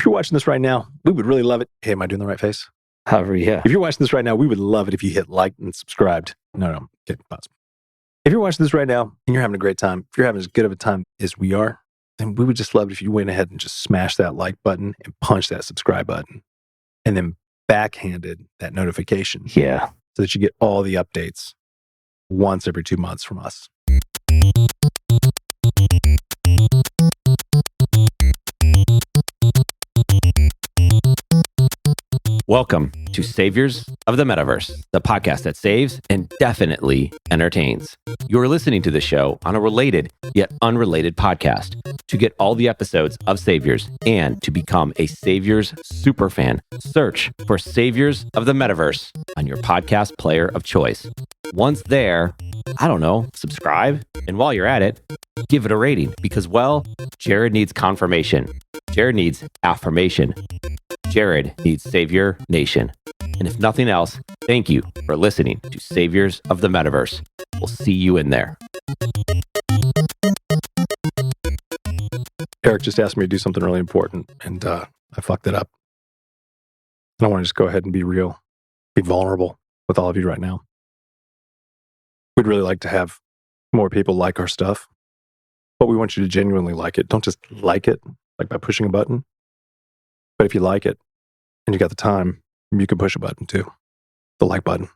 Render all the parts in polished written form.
you're watching this right now, we would really love it. Hey, am I doing the right face? However, yeah. If you're watching this right now, we would love it if you hit like and subscribed. No, okay, pause. If you're watching this right now and you're having a great time, if you're having as good of a time as we are, then we would just love it if you went ahead and just smash that like button and punch that subscribe button and then backhanded that notification. Yeah. So that you get all the updates once every 2 months from us. Welcome to Saviors of the Metaverse, the podcast that saves and definitely entertains. You're listening to the show on a related yet unrelated podcast. To get all the episodes of Saviors and to become a Saviors superfan, search for Saviors of the Metaverse on your podcast player of choice. Once there, I don't know, subscribe. And while you're at it, give it a rating because, well, Jared needs confirmation. Jared needs affirmation. Jared needs Savior Nation. And if nothing else, thank you for listening to Saviors of the Metaverse. We'll see you in there. Eric just asked me to do something really important, and I fucked it up. And I want to just go ahead and be real, be vulnerable with all of you right now. We'd really like to have more people like our stuff, but we want you to genuinely like it. Don't just like it, like by pushing a button. But if you like it and you got the time, you can push a button too, the like button.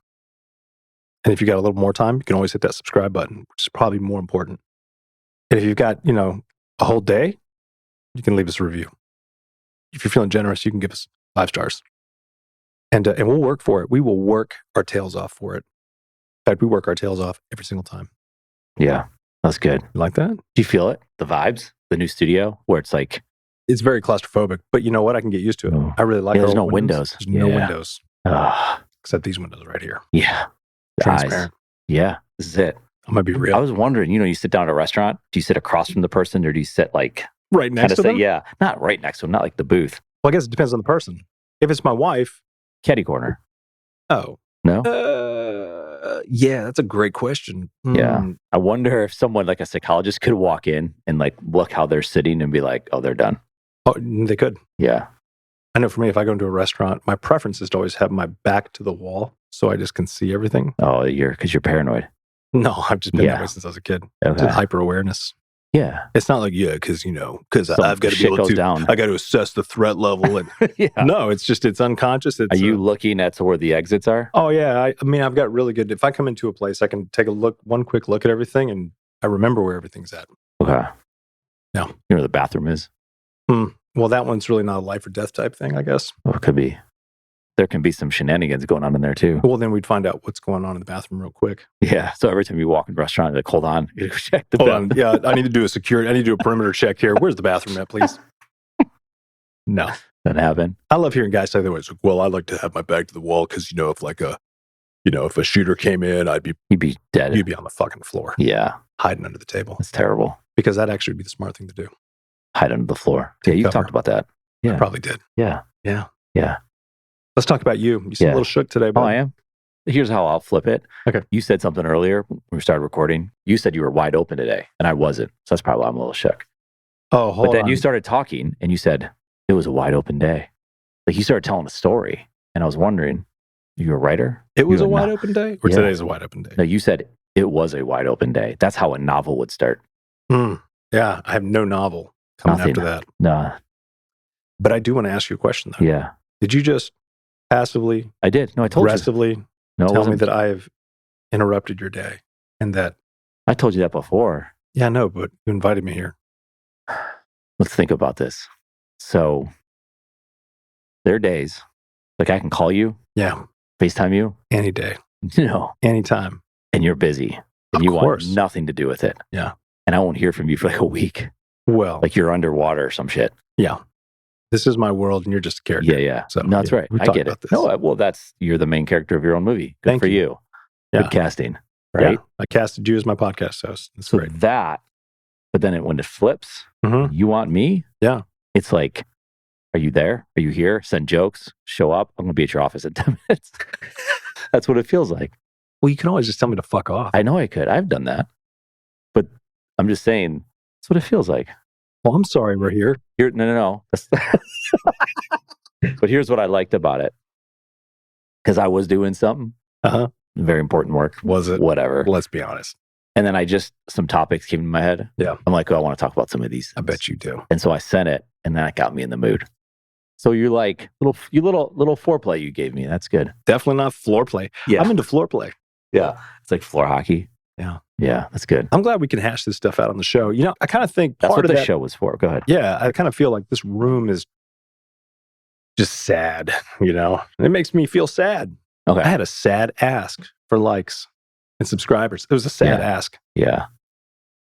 And if you got a little more time, you can always hit that subscribe button, which is probably more important. And if you've got, a whole day, you can leave us a review. If you're feeling generous, you can give us 5 stars. And we'll work for it. We will work our tails off for it. In fact, we work our tails off every single time. Yeah, that's good. You like that? Do you feel it? The vibes? The new studio where it's like... It's very claustrophobic, but you know what? I can get used to it. I really like it. There's no windows. There's no windows. Except these windows right here. Yeah. Transparent. Yeah, this is it. I'm going to be real. I was wondering, you sit down at a restaurant, do you sit across from the person or do you sit like... right next to them? Yeah, not right next to them, not like the booth. Well, I guess it depends on the person. If it's my wife... Caddy corner. Oh. No? Yeah, that's a great question. Yeah. I wonder if someone like a psychologist could walk in and like look how they're sitting and be like, oh, they're done. Oh, they could. Yeah. I know for me, if I go into a restaurant, my preference is to always have my back to the wall so I just can see everything. Oh, because you're paranoid. No, I've just been that way since I was a kid. Okay. Hyper awareness. Yeah. It's not like, because I've got to be able to, I got to assess the threat level. And No, it's unconscious. Are you looking at where the exits are? Oh, yeah. I mean, I've got really good, if I come into a place, I can take one quick look at everything and I remember where everything's at. Okay. Yeah. You know where the bathroom is? Well, that one's really not a life or death type thing, I guess. Well, it could be. There can be some shenanigans going on in there too. Well, then we'd find out what's going on in the bathroom real quick. Yeah. So every time you walk in a restaurant, like, hold on, you check the bathroom. Yeah, I need to do a perimeter check here. Where's the bathroom at, please? No. Doesn't happen. I love hearing guys say that way. It's like, well, I like to have my back to the wall because, if a shooter came in, you'd be dead. You'd be on the fucking floor. Yeah. Hiding under the table. That's terrible. Because that actually would be the smart thing to do. Hide under the floor. Yeah, you talked about that. Yeah. I probably did. Yeah. Yeah. Yeah. Let's talk about you. You seem a little shook today, bud. Oh, I am. Here's how I'll flip it. Okay. You said something earlier when we started recording. You said you were wide open today, and I wasn't. So that's probably why I'm a little shook. Oh, hold on. But then you started talking, and you said it was a wide open day. Like you started telling a story, and I was wondering, you a writer? It was a wide open day? Or today's a wide open day? No, you said it was a wide open day. That's how a novel would start. Yeah, I have no novel coming after that. No. But I do want to ask you a question, though. Yeah. Did you just passively, I did. No, I told aggressively you. tell me that I have interrupted your day and that... I told you that before. Yeah, I know, but you invited me here. Let's think about this. So there are days, like I can call you. Yeah. FaceTime you. Any day. Anytime. And you're busy. And you want nothing to do with it. Yeah. And I won't hear from you for like a week. Well. Like you're underwater or some shit. Yeah. This is my world and you're just a character. Yeah. So, no, that's right. I get it. No, well, you're the main character of your own movie. Good Thank for you. Good casting. Right? Yeah. I casted you as my podcast host. That's great. But then when it flips, you want me? Yeah. It's like, are you there? Are you here? Send jokes. Show up. I'm going to be at your office in 10 minutes. That's what it feels like. Well, you can always just tell me to fuck off. I know I could. I've done that. But I'm just saying, that's what it feels like. Well, I'm sorry we're here. No. But here's what I liked about it. Because I was doing something. Very important work. Was it? Whatever. Let's be honest. And then some topics came in my head. Yeah. I'm like, oh, I want to talk about some of these. I bet you do. And so I sent it, and that got me in the mood. So you're like, little foreplay you gave me. That's good. Definitely not floor play. Yeah. I'm into floor play. Yeah. It's like floor hockey. Yeah. Yeah, that's good. I'm glad we can hash this stuff out on the show. You know, I kind of think That's part what of the that show was for. Go ahead. Yeah, I kind of feel like this room is just sad, you know? It makes me feel sad. Okay. I had a sad ask for likes and subscribers. It was a sad ask. Yeah.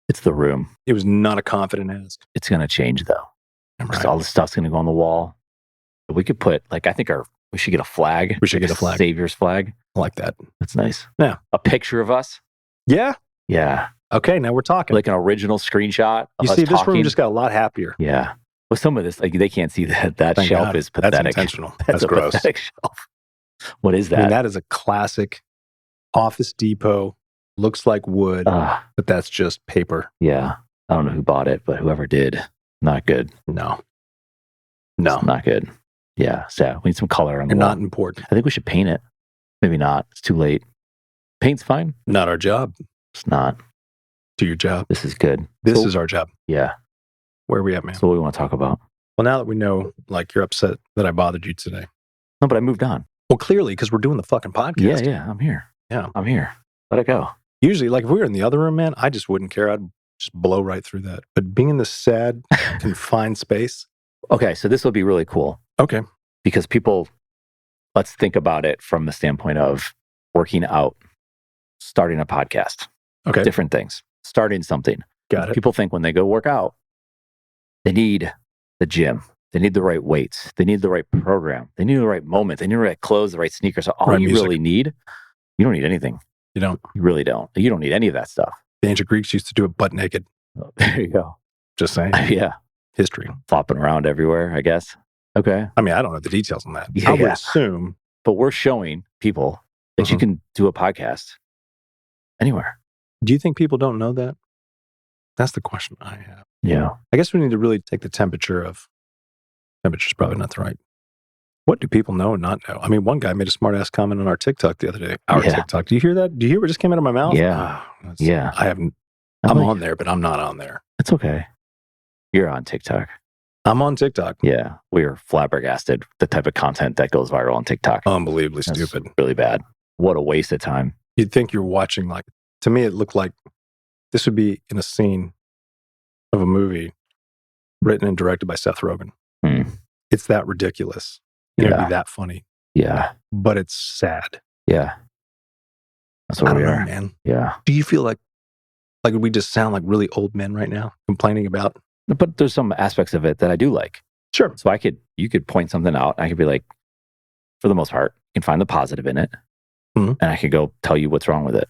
It's the room. It was not a confident ask. It's going to change, though. Right. All the stuff's going to go on the wall. We could put, like, we should get a flag. We should get a flag. Savior's flag. I like that. That's nice. Yeah. A picture of us. Yeah. Yeah. Okay, now we're talking. Like an original screenshot. You see, this room just got a lot happier. Yeah. Well, some of this, like, they can't see that. That Thank shelf God. is pathetic. That's intentional. That's a gross. pathetic shelf. What is that? I mean, that is a classic Office Depot. Looks like wood, but that's just paper. Yeah. I don't know who bought it, but whoever did, not good. No. It's not good. Yeah. So we need some color on the wall. Not important. I think we should paint it. Maybe not. It's too late. Paint's fine. Not our job. It's not. Do your job. This is good. This is our job. Yeah. Where are we at, man? So what do we want to talk about? Well, now that we know, like, you're upset that I bothered you today. No, but I moved on. Well, clearly, because we're doing the fucking podcast. Yeah. I'm here. Yeah. I'm here. Let it go. Usually, like, if we were in the other room, man, I just wouldn't care. I'd just blow right through that. But being in this sad, confined space. Okay. So this will be really cool. Okay. Because let's think about it from the standpoint of working out, starting a podcast. Okay. Different things. Starting something. Got it. People think when they go work out, they need the gym. They need the right weights. They need the right program. They need the right moment. They need the right clothes, the right sneakers. So all you really need, you don't need anything. You don't. You really don't. You don't need any of that stuff. The ancient Greeks used to do it butt naked. Oh, there you go. Just saying. Yeah. History. Flopping around everywhere, I guess. Okay. I mean, I don't know the details on that. Yeah, I would assume. But we're showing people that you can do a podcast anywhere. Do you think people don't know that? That's the question I have. Yeah. I guess we need to really take the temperature of, temperature's probably not the right. What do people know and not know? I mean, one guy made a smart ass comment on our TikTok the other day. TikTok. Do you hear that? Do you hear what just came out of my mouth? Yeah. Yeah. I'm on there, but I'm not on there. It's okay. You're on TikTok. I'm on TikTok. Yeah. We are flabbergasted. The type of content that goes viral on TikTok. Unbelievably That's stupid. Really bad. What a waste of time. You'd think you're watching, like, to me, it looked like this would be in a scene of a movie written and directed by Seth Rogen. It's that ridiculous. It would be that funny. Yeah. But it's sad. Yeah. That's what we are, man. Yeah. Do you feel like we just sound like really old men right now complaining about? But there's some aspects of it that I do like. Sure. So you could point something out. I could be like, for the most part, you can find the positive in it. And I could go tell you what's wrong with it.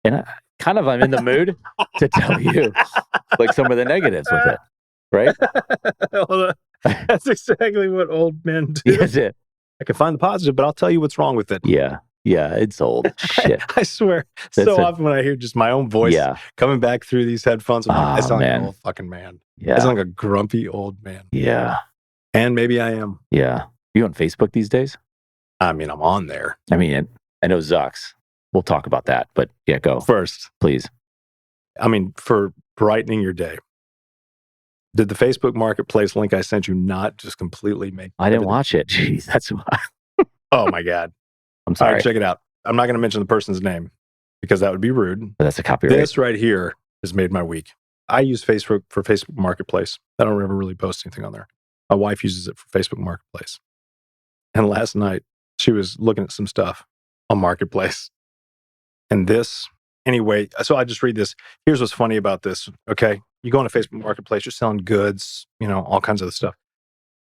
And I'm in the mood to tell you like some of the negatives with it. Right? Hold on. That's exactly what old men do. Yes, it. I can find the positive, but I'll tell you what's wrong with it. Yeah. Yeah. It's old. Shit. I swear. Often when I hear just my own voice coming back through these headphones, I'm like, I sound like an old fucking man. Yeah. I sound like a grumpy old man. Yeah. And maybe I am. Yeah. You on Facebook these days? I mean, I'm on there. I mean, I know Zucks. We'll talk about that, but yeah, go. First, please. I mean, for brightening your day, did the Facebook Marketplace link I sent you not just completely make... I didn't watch it. Jeez, that's why. Oh my God. I'm sorry. All right, check it out. I'm not going to mention the person's name because that would be rude. But that's a copyright. This right here has made my week. I use Facebook for Facebook Marketplace. I don't ever really post anything on there. My wife uses it for Facebook Marketplace. And last night, she was looking at some stuff on Marketplace. And this, anyway, so I just read this. Here's what's funny about this, okay? You go on a Facebook Marketplace, you're selling goods, all kinds of stuff.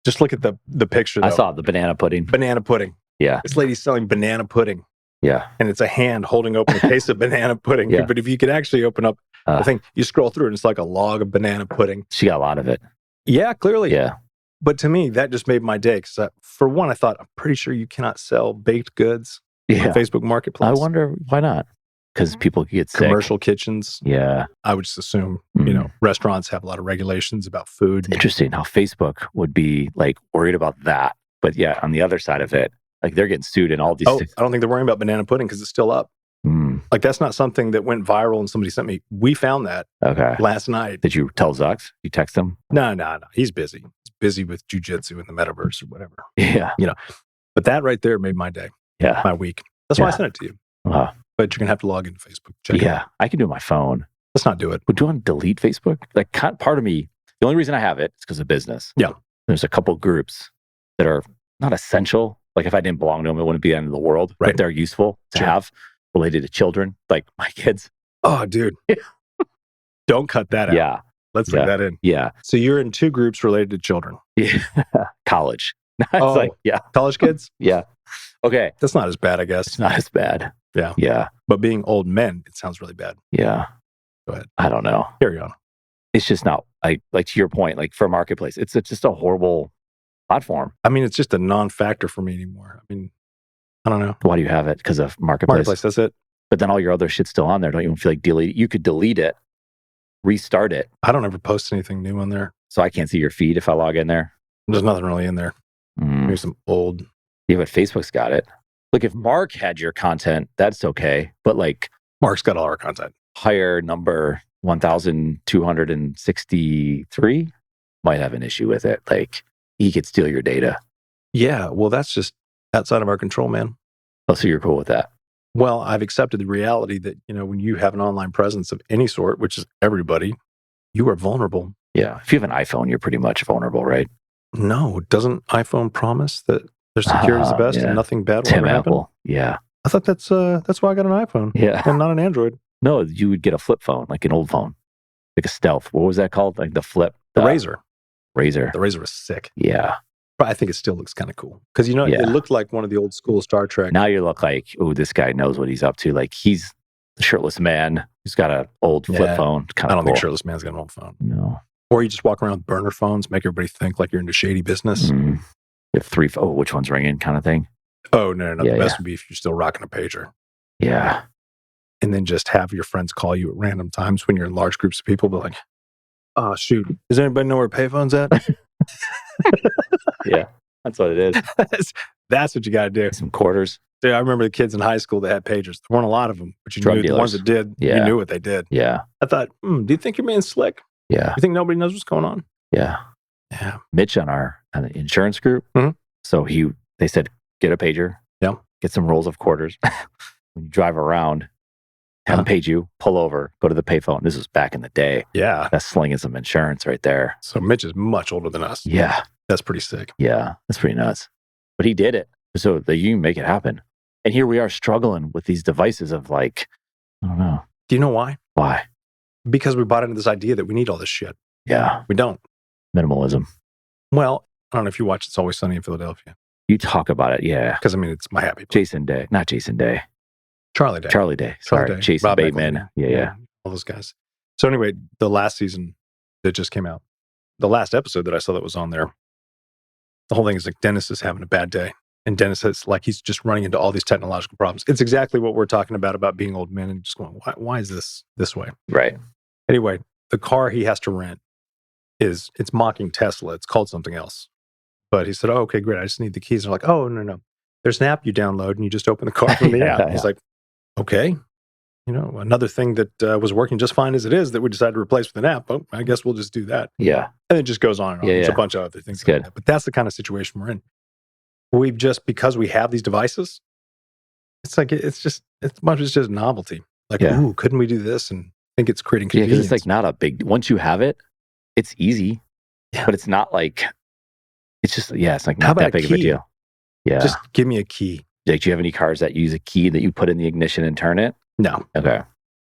Just look at the picture, though. I saw the banana pudding. Banana pudding. Yeah. This lady's selling banana pudding. Yeah. And it's a hand holding open a case of banana pudding. Yeah. But if you could actually open up the thing, you scroll through and it's like a log of banana pudding. She got a lot of it. Yeah, clearly. Yeah. But to me, that just made my day. Because for one, I thought, I'm pretty sure you cannot sell baked goods on Facebook Marketplace. I wonder, why not? because people get sick. Commercial kitchens. Yeah. I would just assume, restaurants have a lot of regulations about food. Interesting how Facebook would be like worried about that. But yeah, on the other side of it, like they're getting sued in all these. I don't think they're worrying about banana pudding because it's still up. Like that's not something that went viral and somebody sent me. We found that last night. Did you tell Zucks? You text him? No. He's busy. He's busy with jujitsu in the metaverse or whatever. Yeah. But that right there made my day. Yeah. My week. That's why I sent it to you. But you're going to have to log into Facebook. Check it out. I can do it on my phone. Let's not do it. Would you want to delete Facebook? Like part of me, the only reason I have it is because of business. Yeah. There's a couple groups that are not essential. Like if I didn't belong to them, it wouldn't be the end of the world. Right. But they're useful to have related to children, like my kids. Oh, dude. Don't cut that out. Yeah. Let's leave that in. Yeah. So you're in 2 groups related to children. Yeah. College. It's College kids? Yeah. Okay. That's not as bad, I guess. It's not as bad. Yeah. Yeah. But being old men, it sounds really bad. Yeah. Go ahead. I don't know. Carry on. It's just not, like to your point, like for Marketplace, it's just a horrible platform. I mean, it's just a non-factor for me anymore. I mean, I don't know. Why do you have it? Because of Marketplace? That's it. But then all your other shit's still on there. Don't you feel like delete? You could delete it, restart it. I don't ever post anything new on there. So I can't see your feed if I log in there. There's nothing really in there. There's some old. Yeah, but Facebook's got it. Look, if Mark had your content, that's okay. But like, Mark's got all our content. Higher number 1,263 might have an issue with it. Like, he could steal your data. Yeah, well, that's just outside of our control, man. Oh, so you're cool with that? Well, I've accepted the reality that, when you have an online presence of any sort, which is everybody, you are vulnerable. Yeah. If you have an iPhone, you're pretty much vulnerable, right? No, doesn't iPhone promise that their security is the best and nothing bad will ever happen? Apple. Yeah. I thought that's why I got an iPhone. Yeah. And not an Android. No, you would get a flip phone, like an old phone, like a stealth. What was that called? Like the flip. The Razor. Razor. The Razor was sick. Yeah. But I think it still looks kind of cool. Because, it looked like one of the old school Star Trek. Now you look like, oh, this guy knows what he's up to. Like he's the shirtless man who's got an old flip phone. I don't think shirtless man's got an old phone. No. Or you just walk around with burner phones, make everybody think like you're into shady business. You have 3, which one's ringing kind of thing? Oh, no. The best would be if you're still rocking a pager. Yeah. And then just have your friends call you at random times when you're in large groups of people. Be like, oh, shoot. Does anybody know where payphone's at? Yeah. That's what it is. That's what you got to do. Some quarters. Dude, I remember the kids in high school that had pagers. There weren't a lot of them, but you Drug knew dealers. the ones that did. Yeah. You knew what they did. Yeah. I thought, do you think you're being slick? Yeah. You think nobody knows what's going on? Yeah. Yeah. Mitch on the insurance group. So they said, get a pager. Yeah. Get some rolls of quarters. When you drive around, have them page you, pull over, go to the payphone. This was back in the day. Yeah. That's slinging some insurance right there. So Mitch is much older than us. Yeah. That's pretty sick. Yeah. That's pretty nuts. But he did it. So that you can make it happen. And here we are struggling with these devices of like, I don't know. Do you know why? Why? Because we bought into this idea that we need all this shit. Yeah. We don't. Minimalism. Well, I don't know if you watch It's Always Sunny in Philadelphia. You talk about it. Yeah. Because, it's my happy place. Jason Day. Not Jason Day. Charlie Day. Charlie Day. Sorry. Day. Jason Rob Bateman. Eckelman. Yeah. All those guys. So anyway, the last season that just came out, the last episode that I saw that was on there, the whole thing is like Dennis is having a bad day. And Dennis is like, he's just running into all these technological problems. It's exactly what we're talking about being old men and just going, why is this way? Right. Anyway, the car he has to rent it's mocking Tesla. It's called something else. But he said, oh, okay, great. I just need the keys. And they're like, oh, no. There's an app you download and you just open the car from the app. He's like, okay. Another thing that was working just fine as it is that we decided to replace with an app. Oh, I guess we'll just do that. Yeah. And it just goes on and on. There's a bunch of other things. Good. That. But that's the kind of situation we're in. We've just, because we have these devices, it's like, it's just novelty. Like, ooh, couldn't we do this? And I think it's creating convenience. Yeah, because it's like not a big, once you have it, it's easy. Yeah. But it's not like, it's just, it's like not that big of a deal. Yeah. Just give me a key. Like, do you have any cars that use a key that you put in the ignition and turn it? No. Okay.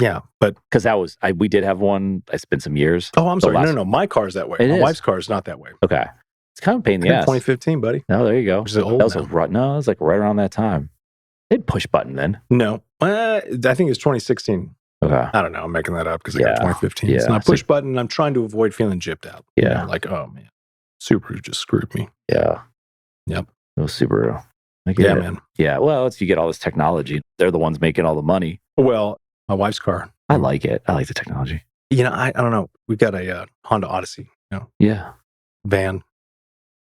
Yeah, but because we did have one. It's been some years. Oh, I'm sorry. No. My car's that way. My wife's car is not that way. Okay. It's kind of a pain in the ass. 2015, buddy. No, there you go. Which is old that was no, it was like right around that time. They had push button then. No, I think it's 2016. Okay. I don't know. I'm making that up because I got 2015. Yeah. It's not push button. I'm trying to avoid feeling gypped out. Yeah. Like, oh man, Subaru just screwed me. Yeah. Yep. It was Subaru. Yeah, man. Yeah. Well, it's you get all this technology. They're the ones making all the money. Well, my wife's car. I like it. I like the technology. I don't know. We've got a Honda Odyssey, Yeah. van.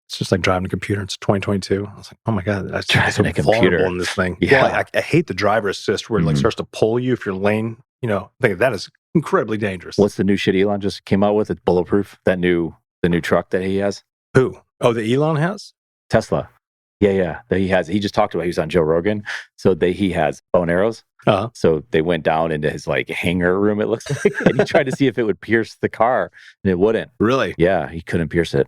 It's just like driving a computer. It's 2022. I was like, oh my God, that's Driving so a computer. vulnerable in this thing. Yeah. Well, I hate the driver assist where it like starts to pull you if you're lane. I think that is incredibly dangerous. What's the new shit Elon just came out with? It's bulletproof. The new truck that he has. Who? Oh, the Elon has? Tesla. Yeah. That he has. He just talked about. He was on Joe Rogan. So he has bow and arrows. Uh-huh. So they went down into his like hangar room. It looks like, and he tried to see if it would pierce the car, and it wouldn't. Really? Yeah, he couldn't pierce it.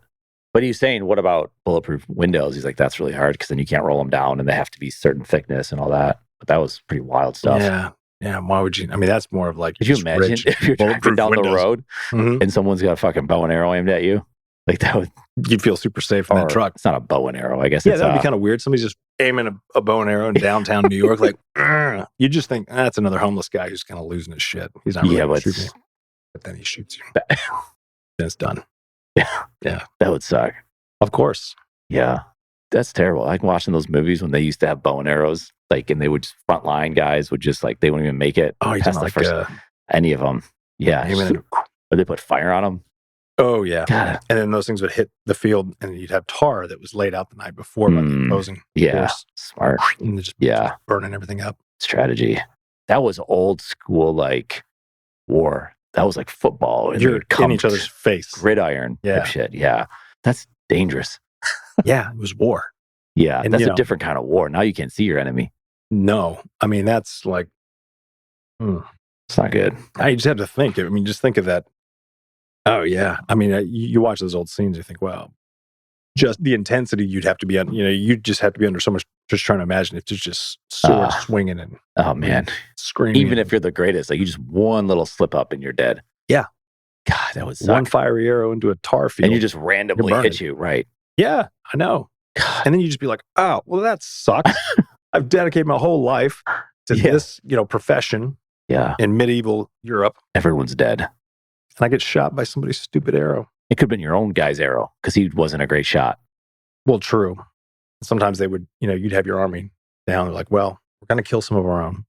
But he's saying, what about bulletproof windows? He's like, that's really hard because then you can't roll them down, and they have to be certain thickness and all that. But that was pretty wild stuff. Yeah. Why would you? I mean, that's more of like. Could you imagine if you're driving down the road and someone's got a fucking bow and arrow aimed at you? Like that would. You'd feel super safe in that truck. It's not a bow and arrow, I guess. Yeah, that would be kind of weird. Somebody's just aiming a bow and arrow in downtown New York. Like, you just think, that's another homeless guy who's kind of losing his shit. He's not really going to shoot me. But then he shoots you. Then it's done. Yeah. That would suck. Of course. Yeah. That's terrible. Like watching those movies when they used to have bow and arrows, like, and they would just frontline guys would just like, they wouldn't even make it. Oh, you past didn't the like first, any of them. Yeah. Or they put fire on them. Oh, yeah. God. And then those things would hit the field and you'd have tar that was laid out the night before by the opposing force. Smart. And just burning everything up. Strategy. That was old school, like war. That was like football. And you're in each other's face. Gridiron type shit. Yeah. That's dangerous. Yeah. It was war. Yeah. And that's a different kind of war. Now you can't see your enemy. No. I mean, that's like, it's not good. I just have to think. I mean, just think of that. Oh, yeah. I mean, you watch those old scenes, you think, wow, just the intensity you'd have to be on, you'd just have to be under so much, just trying to imagine if it's just sword swinging and oh man, screaming. Even if you're the greatest, like you just one little slip up and you're dead. Yeah. God, that was one fiery arrow into a tar field. And you just randomly hit you, right? Yeah, I know. God. And then you just be like, oh, well, that sucks. I've dedicated my whole life to this, profession. Yeah. In medieval Europe. Everyone's dead. And I get shot by somebody's stupid arrow. It could have been your own guy's arrow because he wasn't a great shot. Well, true. Sometimes they would, you'd have your army down. They're like, well, we're going to kill some of our own.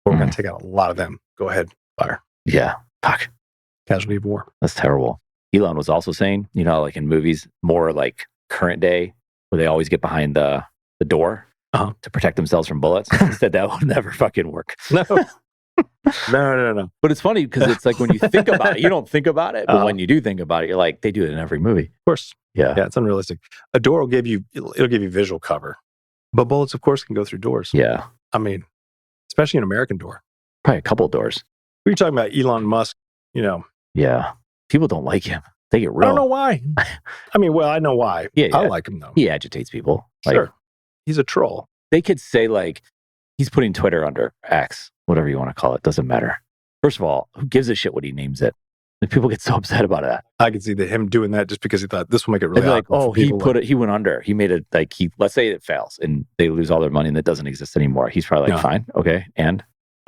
But we're going to take out a lot of them. Go ahead, fire. Yeah. Fuck. Casualty of war. That's terrible. Elon was also saying, like in movies, more like current day, where they always get behind the door to protect themselves from bullets. He said that would never fucking work. No. No. But it's funny because it's like when you think about it, you don't think about it. But when you do think about it, you're like, they do it in every movie. Of course. Yeah. Yeah, it's unrealistic. A door will give you, it'll give you visual cover. But bullets, of course, can go through doors. Yeah. I mean, especially an American door. Probably a couple of doors. We were talking about Elon Musk, Yeah. People don't like him. They get real. I don't know why. I mean, well, I know why. Yeah. I like him, though. He agitates people. Sure. He's a troll. They could say, like, he's putting Twitter under X, whatever you want to call it. Doesn't matter. First of all, who gives a shit what he names it? Like, people get so upset about that. I could see that him doing that just because he thought this will make it really like, he went under. He made it like let's say it fails and they lose all their money and that doesn't exist anymore. He's probably like, fine, okay. And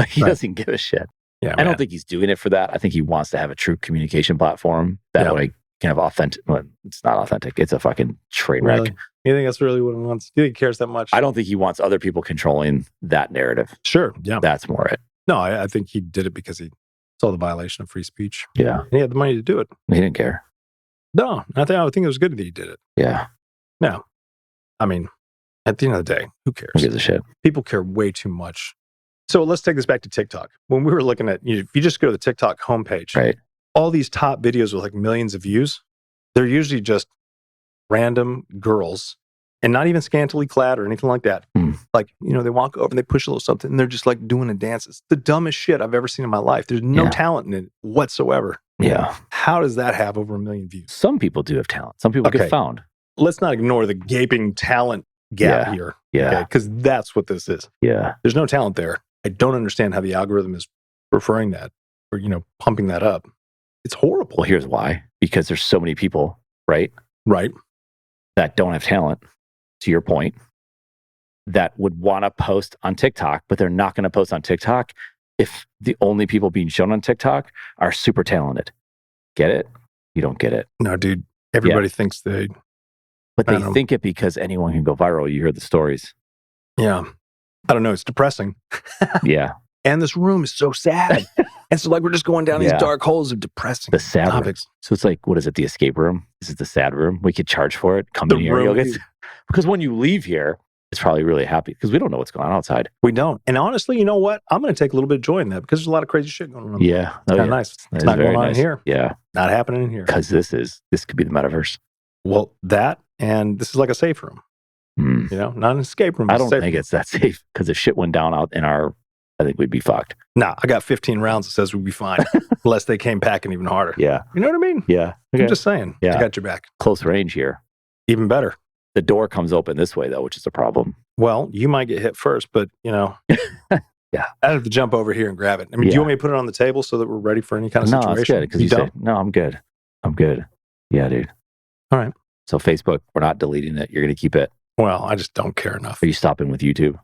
he doesn't give a shit. Yeah, I don't think he's doing it for that. I think he wants to have a true communication platform that way can have authentic. Well, it's not authentic. It's a fucking train wreck. Really? You think that's really what he wants? Do you think he cares that much? I don't think he wants other people controlling that narrative. Sure. Yeah. That's more it. No, I think he did it because he saw the violation of free speech. Yeah. And he had the money to do it. He didn't care. No, I think it was good that he did it. Yeah. No. I mean, at the end of the day, who cares? Who gives a shit? People care way too much. So let's take this back to TikTok. When we were looking at, if you just go to the TikTok homepage, right, all these top videos with like millions of views, they're usually just random girls and not even scantily clad or anything like that. Like, they walk over and they push a little something and they're just like doing a dance. It's the dumbest shit I've ever seen in my life. There's no talent in it whatsoever. Yeah. How does that have over 1 million views? Some people do have talent. Some people get found. Let's not ignore the gaping talent gap here. Yeah. Because that's what this is. Yeah. There's no talent there. I don't understand how the algorithm is preferring that or, pumping that up. It's horrible. Well, here's why. Because there's so many people, right? Right. That don't have talent, to your point, that would want to post on TikTok, but they're not going to post on TikTok if the only people being shown on TikTok are super talented. Get it? You don't get it. No, dude. Everybody thinks they... But they think it because anyone can go viral. You hear the stories. Yeah. I don't know. It's depressing. Yeah. And this room is so sad. And so like we're just going down these dark holes of depressing the sad topics. Room. So it's like, what is it? The escape room? Is it the sad room? We could charge for it. Come in here. Because when you leave here, it's probably really happy because we don't know what's going on outside. We don't. And honestly, you know what? I'm going to take a little bit of joy in that because there's a lot of crazy shit going on. Yeah. It's kind of nice. It's not going on here. Yeah. Not happening in here. Because this could be the metaverse. Well, that, and this is like a safe room. You know, not an escape room. I don't think it's that safe because if shit went down out in I think we'd be fucked. Nah, I got 15 rounds that says we'd be fine unless they came packing even harder. Yeah. You know what I mean? Yeah. Okay. I'm just saying. Yeah. I got your back. Close range here. Even better. The door comes open this way, though, which is a problem. Well, you might get hit first, but, you know. Yeah. I'd have to jump over here and grab it. I mean, do you want me to put it on the table so that we're ready for any kind of situation? No, it's good. Because you don't? No, I'm good. I'm good. Yeah, dude. All right. So Facebook, we're not deleting it. You're going to keep it. Well, I just don't care enough. Are you stopping with YouTube?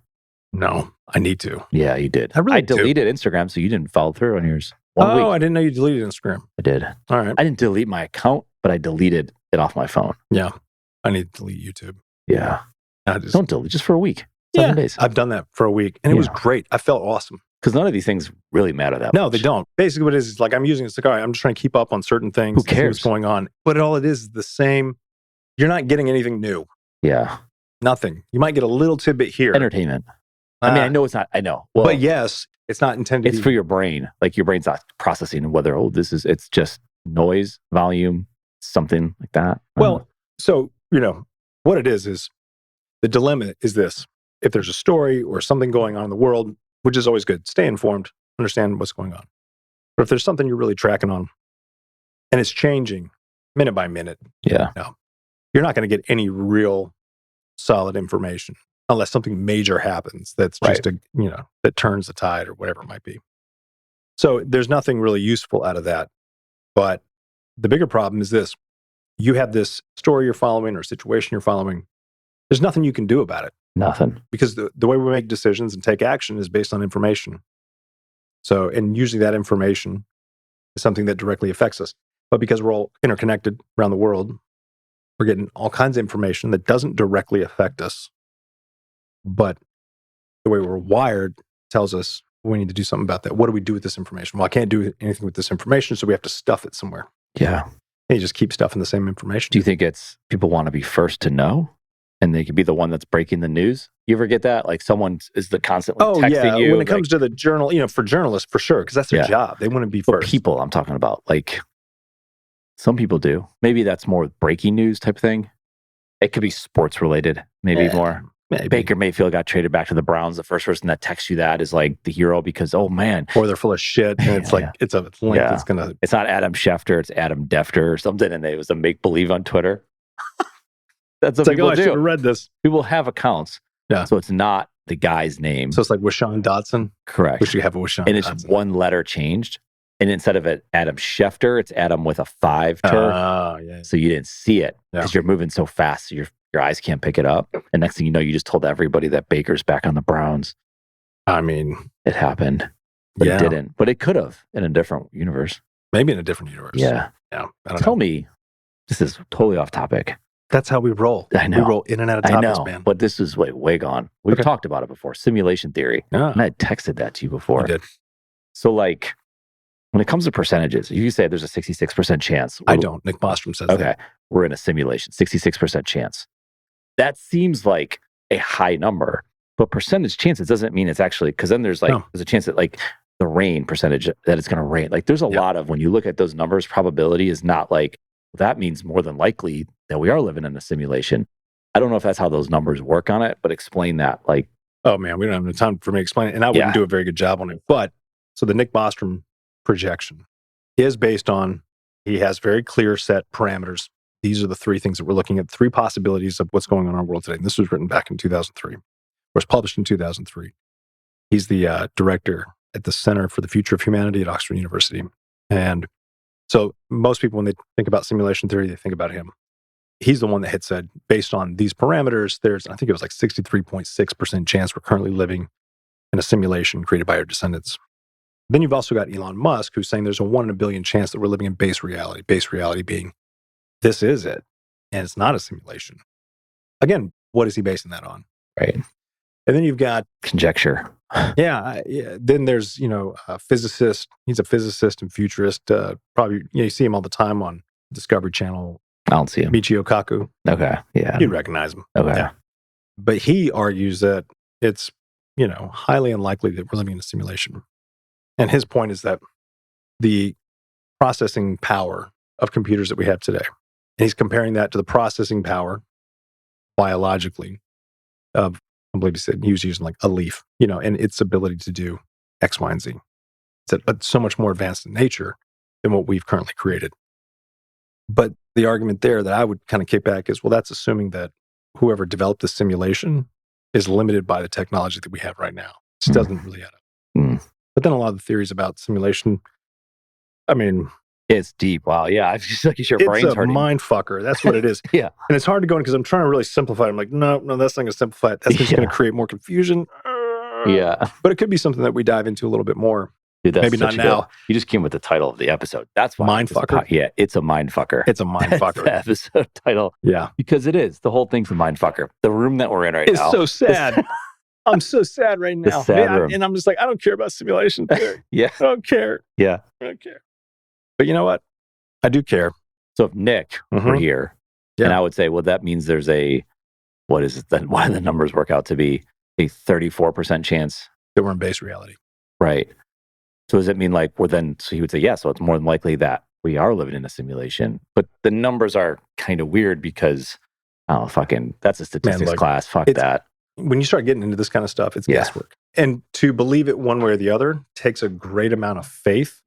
No, I need to. Yeah, you did. I deleted Instagram, so you didn't follow through on yours. I didn't know you deleted Instagram. I did. All right. I didn't delete my account, but I deleted it off my phone. Yeah. I need to delete YouTube. Yeah. Don't delete, just for a week. 7 days. I've done that for a week, and it was great. I felt awesome. Because none of these things really matter that much. No, they don't. Basically, what it is like I'm using it. It's like, all right, I'm just trying to keep up on certain things. Who cares? What's going on? But all it is the same. You're not getting anything new. Yeah. Nothing. You might get a little tidbit here. Entertainment. I mean, I know it's not. I know. Well, but yes, it's not intended. It's for your brain. Like your brain's not processing whether, it's just noise, volume, something like that. Well, so, you know, what it is the dilemma is this. If there's a story or something going on in the world, which is always good, stay informed, understand what's going on. But if there's something you're really tracking on and it's changing minute by minute, you're not going to get any real solid information unless something major happens that's just that turns the tide or whatever it might be. So there's nothing really useful out of that. But the bigger problem is this. You have this story you're following or situation you're following. There's nothing you can do about it. Nothing. Because the way we make decisions and take action is based on information. So, and usually that information is something that directly affects us. But because we're all interconnected around the world, we're getting all kinds of information that doesn't directly affect us. But the way we're wired tells us we need to do something about that. What do we do with this information? Well, I can't do anything with this information, so we have to stuff it somewhere. Yeah. And you just keep stuffing the same information. Do you think it's people want to be first to know? And they could be the one that's breaking the news. You ever get that? Like someone is constantly texting you. When it comes to the journal, for journalists, for sure, because that's their job. They want to be first. People I'm talking about, like some people do. Maybe that's more breaking news type thing. It could be sports related, maybe more. Maybe. Baker Mayfield got traded back to the Browns. The first person that texts you that is like the hero because, oh man. Or they're full of shit. And it's like, it's a link that's going to. It's not Adam Schefter, it's Adam Defter or something. And it was a make believe on Twitter. That's what people do. I should have read this. People have accounts. Yeah. So it's not the guy's name. So it's like Washawn Dotson? Correct. We should have a Washawn and Dotson. It's one letter changed. And instead of it Adam Schefter, it's Adam with a 5 turn. Oh, yeah. So you didn't see it because you're moving so fast. So your eyes can't pick it up. And next thing you know, you just told everybody that Baker's back on the Browns. I mean, it happened. But it didn't. But it could have in a different universe. Maybe in a different universe. Yeah. Yeah. Tell me, this is totally off topic. That's how we roll. I know. We roll in and out of topics, man. But this is way gone. We've talked about it before. Simulation theory. Yeah. And I had texted that to you before. I did. So like, when it comes to percentages, you say there's a 66% chance. I don't. Nick Bostrom says that. Okay. We're in a simulation, 66% chance. That seems like a high number. But percentage chances doesn't mean it's actually, because then there's there's a chance that like the rain percentage that it's going to rain. Like there's a lot of, when you look at those numbers, probability is not like, that means more than likely that we are living in a simulation. I don't know if that's how those numbers work on it, but explain that. Like, oh man, we don't have enough time for me to explain it. And I wouldn't do a very good job on it. But so the Nick Bostrom projection is based on, he has very clear set parameters. These are the 3 things that we're looking at, 3 possibilities of what's going on in our world today. And this was written back in 2003, was published in 2003. He's the director at the Center for the Future of Humanity at Oxford University. And so most people, when they think about simulation theory, they think about him. He's the one that had said, based on these parameters, there's, I think it was like 63.6% chance we're currently living in a simulation created by our descendants. Then you've also got Elon Musk, who's saying there's a 1 in a billion chance that we're living in base reality being, this is it, and it's not a simulation. Again, what is he basing that on? Right. And then you've got conjecture. Yeah. Then there's, a physicist. He's a physicist and futurist. Probably, you see him all the time on Discovery Channel. I don't see him. Michio Kaku. Okay. Yeah. You'd recognize him. Okay. Yeah. But he argues that it's, highly unlikely that we're living in a simulation. And his point is that the processing power of computers that we have today, and he's comparing that to the processing power biologically of, I believe he was using like a leaf, and its ability to do X, Y, and Z. It's so much more advanced in nature than what we've currently created. But the argument there that I would kind of kick back is, well, that's assuming that whoever developed the simulation is limited by the technology that we have right now. It doesn't really add up. But then a lot of the theories about simulation, I mean, it's deep. Wow. Yeah. I feel like your brain's it's a hurting. mind fucker. That's what it is. Yeah. And it's hard to go in because I'm trying to really simplify it. I'm like, no, that's not going to simplify it. That's just going to create more confusion. Yeah. But it could be something that we dive into a little bit more. Dude, that's maybe not now. You just came with the title of the episode. That's why. Mind fucker. Yeah. It's a mind fucker. It's a mind fucker. The episode title. Yeah. Because it is. The whole thing's a mind fucker. The room that we're in right now. It's so sad. I'm so sad right now. Room. And I'm just like, I don't care about simulation theory. Yeah. I don't care. Yeah. I don't care. But you know what? I do care. So if Nick were here, and I would say, well, that means there's what is it? Why do the numbers work out to be a 34% chance that we're in base reality? Right. So does it mean so he would say, yeah, so it's more than likely that we are living in a simulation. But the numbers are kind of weird because, that's a statistics class. Fuck that. When you start getting into this kind of stuff, it's guesswork. And to believe it one way or the other takes a great amount of faith.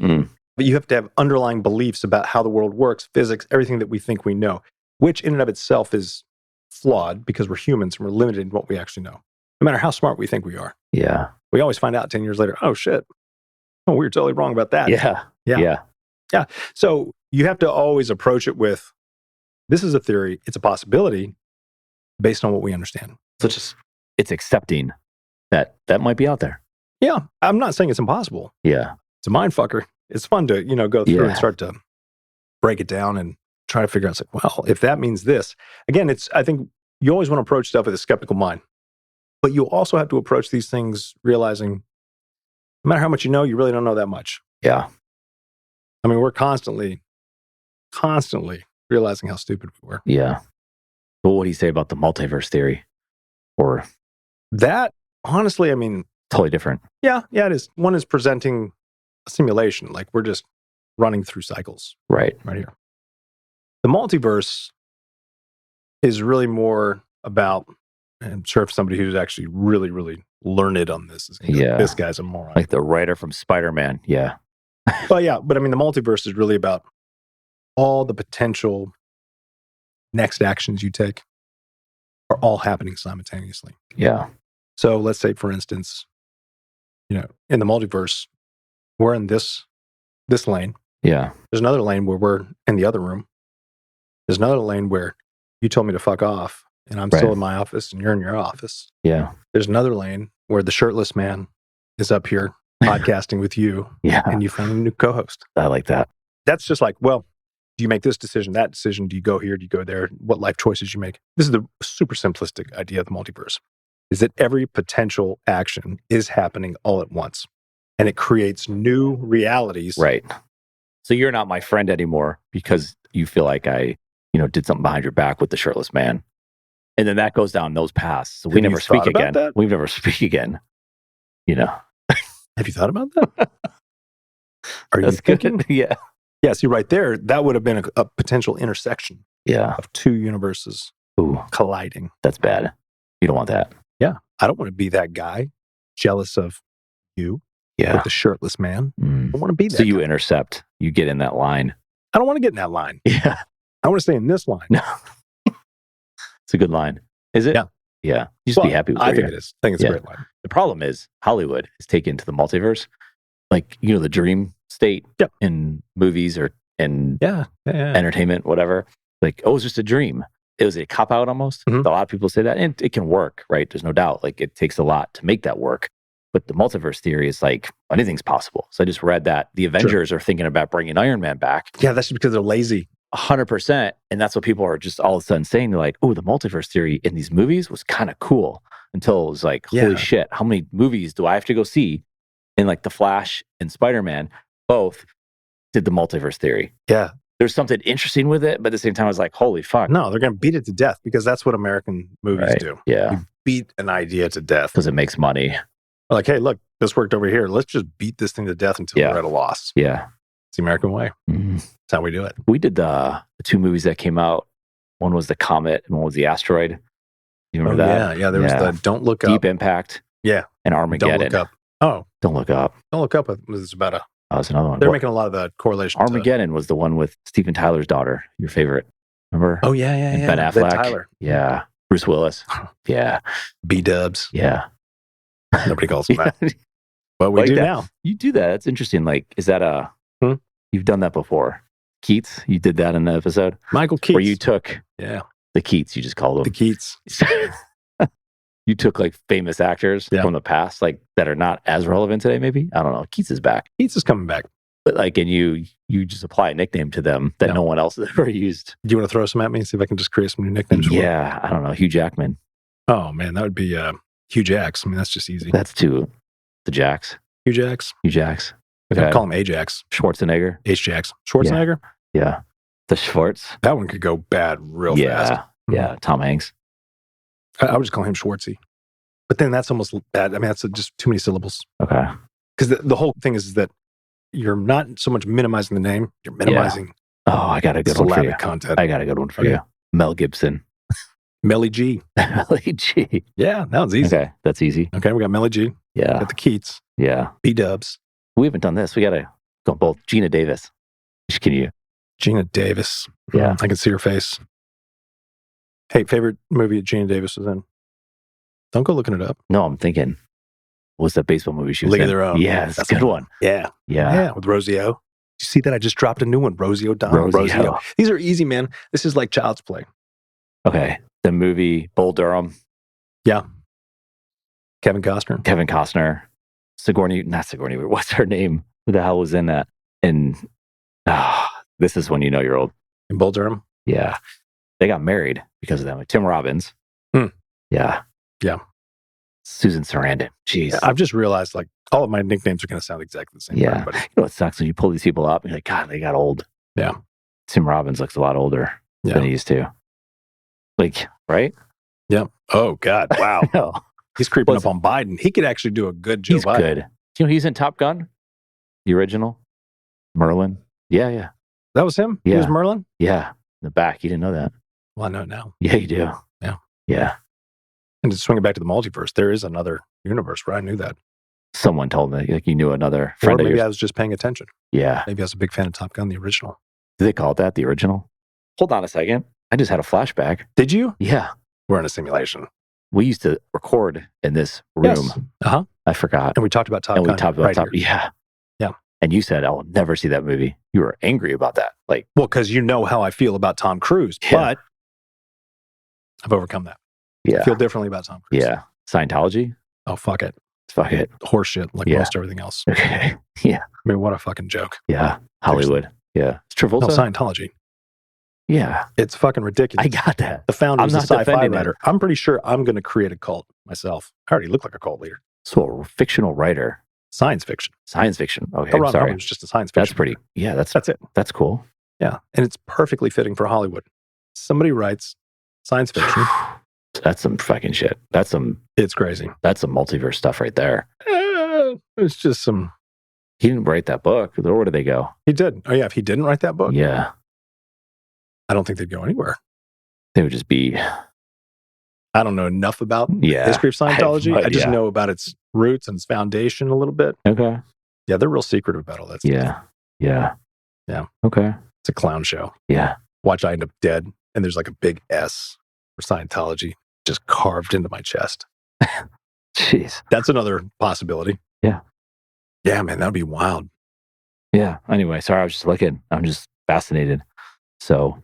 But you have to have underlying beliefs about how the world works, physics, everything that we think we know, which in and of itself is flawed because we're humans and we're limited in what we actually know. No matter how smart we think we are. Yeah. We always find out 10 years later, oh shit. Oh, we were totally wrong about that. Yeah. So you have to always approach it with, this is a theory, it's a possibility based on what we understand. So it's accepting that might be out there. Yeah. I'm not saying it's impossible. Yeah. It's a mind fucker. It's fun to, go through and start to break it down and try to figure out, it's like, well, if that means this, again, I think you always want to approach stuff with a skeptical mind, but you also have to approach these things realizing no matter how much you know, you really don't know that much. Yeah. I mean, we're constantly realizing how stupid we were. Yeah. But what do you say about the multiverse theory? Or that, honestly, I mean, totally different. Yeah, it is. One is presenting a simulation, like we're just running through cycles. Right here. The multiverse is really more about, and I'm sure if somebody who's actually really, really learned on this is this guy's a moron. Like the writer from Spider-Man. Yeah. But I mean, the multiverse is really about all the potential next actions you take are all happening simultaneously. Yeah. So let's say, for instance, in the multiverse, we're in this lane. Yeah. There's another lane where we're in the other room. There's another lane where you told me to fuck off and I'm still in my office and you're in your office. Yeah. There's another lane where the shirtless man is up here podcasting with you. Yeah. And you found a new co-host. I like that. That's just like, well, do you make this decision, that decision? Do you go here? Do you go there? What life choices you make? This is the super simplistic idea of the multiverse, is that every potential action is happening all at once. And it creates new realities. Right. So you're not my friend anymore because you feel like I, did something behind your back with the shirtless man. And then that goes down those paths. So we never speak again. We never speak again. Have you thought about that? Are you thinking? Yeah. Yeah, see right there, that would have been a potential intersection of two universes colliding. That's bad. You don't want that. Yeah. I don't want to be that guy jealous of you with the shirtless man. I don't want to be that So you intercept. You get in that line. I don't want to get in that line. Yeah. I want to stay in this line. No. It's a good line. Is it? Yeah. Yeah. You just be happy with it. I think it is. I think it's a great line. The problem is Hollywood is taken to the multiverse. Like, the dream state in movies or in entertainment, whatever. Like, it's just a dream. It was a cop-out almost. A lot of people say that. And it can work, right? There's no doubt. Like, it takes a lot to make that work. But the multiverse theory is like, anything's possible. So I just read that the Avengers are thinking about bringing Iron Man back. Yeah, that's just because they're lazy. 100%. And that's what people are just all of a sudden saying. They're like, oh, the multiverse theory in these movies was kind of cool, until it was like, holy shit, how many movies do I have to go see? And like The Flash and Spider-Man both did the multiverse theory. Yeah. There's something interesting with it, but at the same time, I was like, holy fuck. No, they're going to beat it to death because that's what American movies do. Yeah. You beat an idea to death. Because it makes money. Like, hey, look, this worked over here. Let's just beat this thing to death until we're at a loss. Yeah. It's the American way. Mm-hmm. That's how we do it. We did the 2 movies that came out. One was the comet and one was the asteroid. You remember that? Yeah. There was the Don't Look Up. Deep Impact. Yeah. And Armageddon. Don't Look Up. Oh. Don't Look Up. Don't Look Up was about a... Oh, that's another one. They're making a lot of the correlation. Armageddon was the one with Steven Tyler's daughter, your favorite. Remember? Oh, yeah. And Ben Affleck. Tyler. Yeah. Bruce Willis. Yeah. B-dubs. Yeah. Nobody calls him that. But we do now. You do that. That's interesting. Like, is that you've done that before? Keats, you did that in the episode? Michael Keats. Where you took the Keats, you just called them. The Keats. You took like famous actors from the past, like that are not as relevant today, maybe? I don't know. Keats is back. Keats is coming back. But like, and you just apply a nickname to them that no one else has ever used. Do you want to throw some at me and see if I can just create some new nicknames? Yeah, I don't know. Hugh Jackman. Oh, man, that would be Hugh Jacks. I mean, that's just easy. That's the Jacks. Hugh Jacks. Hugh Jacks. Okay. I'd call him Ajax. Schwarzenegger. H-Jacks. Schwarzenegger? Yeah. The Schwartz. That one could go bad real fast. Yeah. Tom Hanks. I would just call him Schwartzy. But then that's almost bad. I mean, that's just too many syllables. Okay. Because the whole thing is that you're not so much minimizing the name, you're minimizing Oh, I got a good one for you. Content. I got a good one for you. Mel Gibson. Melly G. Melly G. Yeah, that was easy. Okay, that's easy. Okay, we got Melly G. Yeah. Got the Keats. Yeah. B-dubs. We haven't done this. We got to go both. Gina Davis. Can you? Gina Davis. Yeah. I can see her face. Hey, favorite movie Gina Davis was in? Don't go looking it up. No, I'm thinking. What's that baseball movie she was League in? of Their Own. Yeah, that's a good one. Yeah. With Rosie O. Did you see that? I just dropped a new one. Rosie O'Donnell. Rosie O. These are easy, man. This is like Child's Play. Okay. The movie Bull Durham. Yeah. Kevin Costner. Not Sigourney. What's her name? Who the hell was in that? And this is when you know you're old. In Bull Durham? Yeah. They got married because of them. Like Tim Robbins. Yeah. Yeah. Susan Sarandon. Jeez. Yeah, I've just realized like all of my nicknames are going to sound exactly the same. Yeah. For everybody. You know what sucks when you pull these people up and you're like, God, they got old. Yeah. Tim Robbins looks a lot older than he used to. Like, right? Yeah. Oh, God. Wow. No. He's creeping up on Biden. He could actually do a good Joe Biden. He's good. You know, he's in Top Gun, the original. Merlin. Yeah. That was him? Yeah. He was Merlin? Yeah. In the back. You didn't know that. Well, I know it now. Yeah, you do. Yeah. And to swing it back to the multiverse, there is another universe where I knew that. Someone told me, like you knew another friend or of maybe yours. I was just paying attention. Yeah. Maybe I was a big fan of Top Gun, the original. Did they call it that, the original? Hold on a second. I just had a flashback. Did you? Yeah. We're in a simulation. We used to record in this room. Yes. Uh-huh. I forgot. And we talked about Top Gun. We talked about Top. Here. Yeah. And you said, I will never see that movie. You were angry about that. Like, well, because you know how I feel about Tom Cruise, but I've overcome that. Yeah. I feel differently about Tom Cruise. Yeah. Scientology? Oh, fuck it. Fuck it. Horse shit, like most everything else. Okay. Yeah. I mean, what a fucking joke. Yeah. Hollywood. Yeah. It's Travolta. No, Scientology. Yeah. It's fucking ridiculous. I got that. The founder was a sci-fi writer. It. I'm pretty sure I'm going to create a cult myself. I already look like a cult leader. So a fictional writer. Science fiction. Science fiction. Okay. Ron sorry. Hubbard's just a science fiction. That's pretty. Yeah. That's it. That's cool. Yeah. And it's perfectly fitting for Hollywood. Somebody writes science fiction. That's some fucking shit. It's crazy. That's some multiverse stuff right there. It's just some. He didn't write that book. Where did they go? He did. Oh, yeah. If he didn't write that book. Yeah. I don't think they'd go anywhere. They would just be. I don't know enough about the history of Scientology. I just know about its roots and its foundation a little bit. Okay. Yeah, they're real secretive about all that stuff. Yeah. Okay. It's a clown show. Yeah. Watch I end up dead, and there's like a big S for Scientology just carved into my chest. Jeez. That's another possibility. Yeah. Yeah, man, that'd be wild. Yeah. Anyway, sorry, I was just looking. I'm just fascinated. So.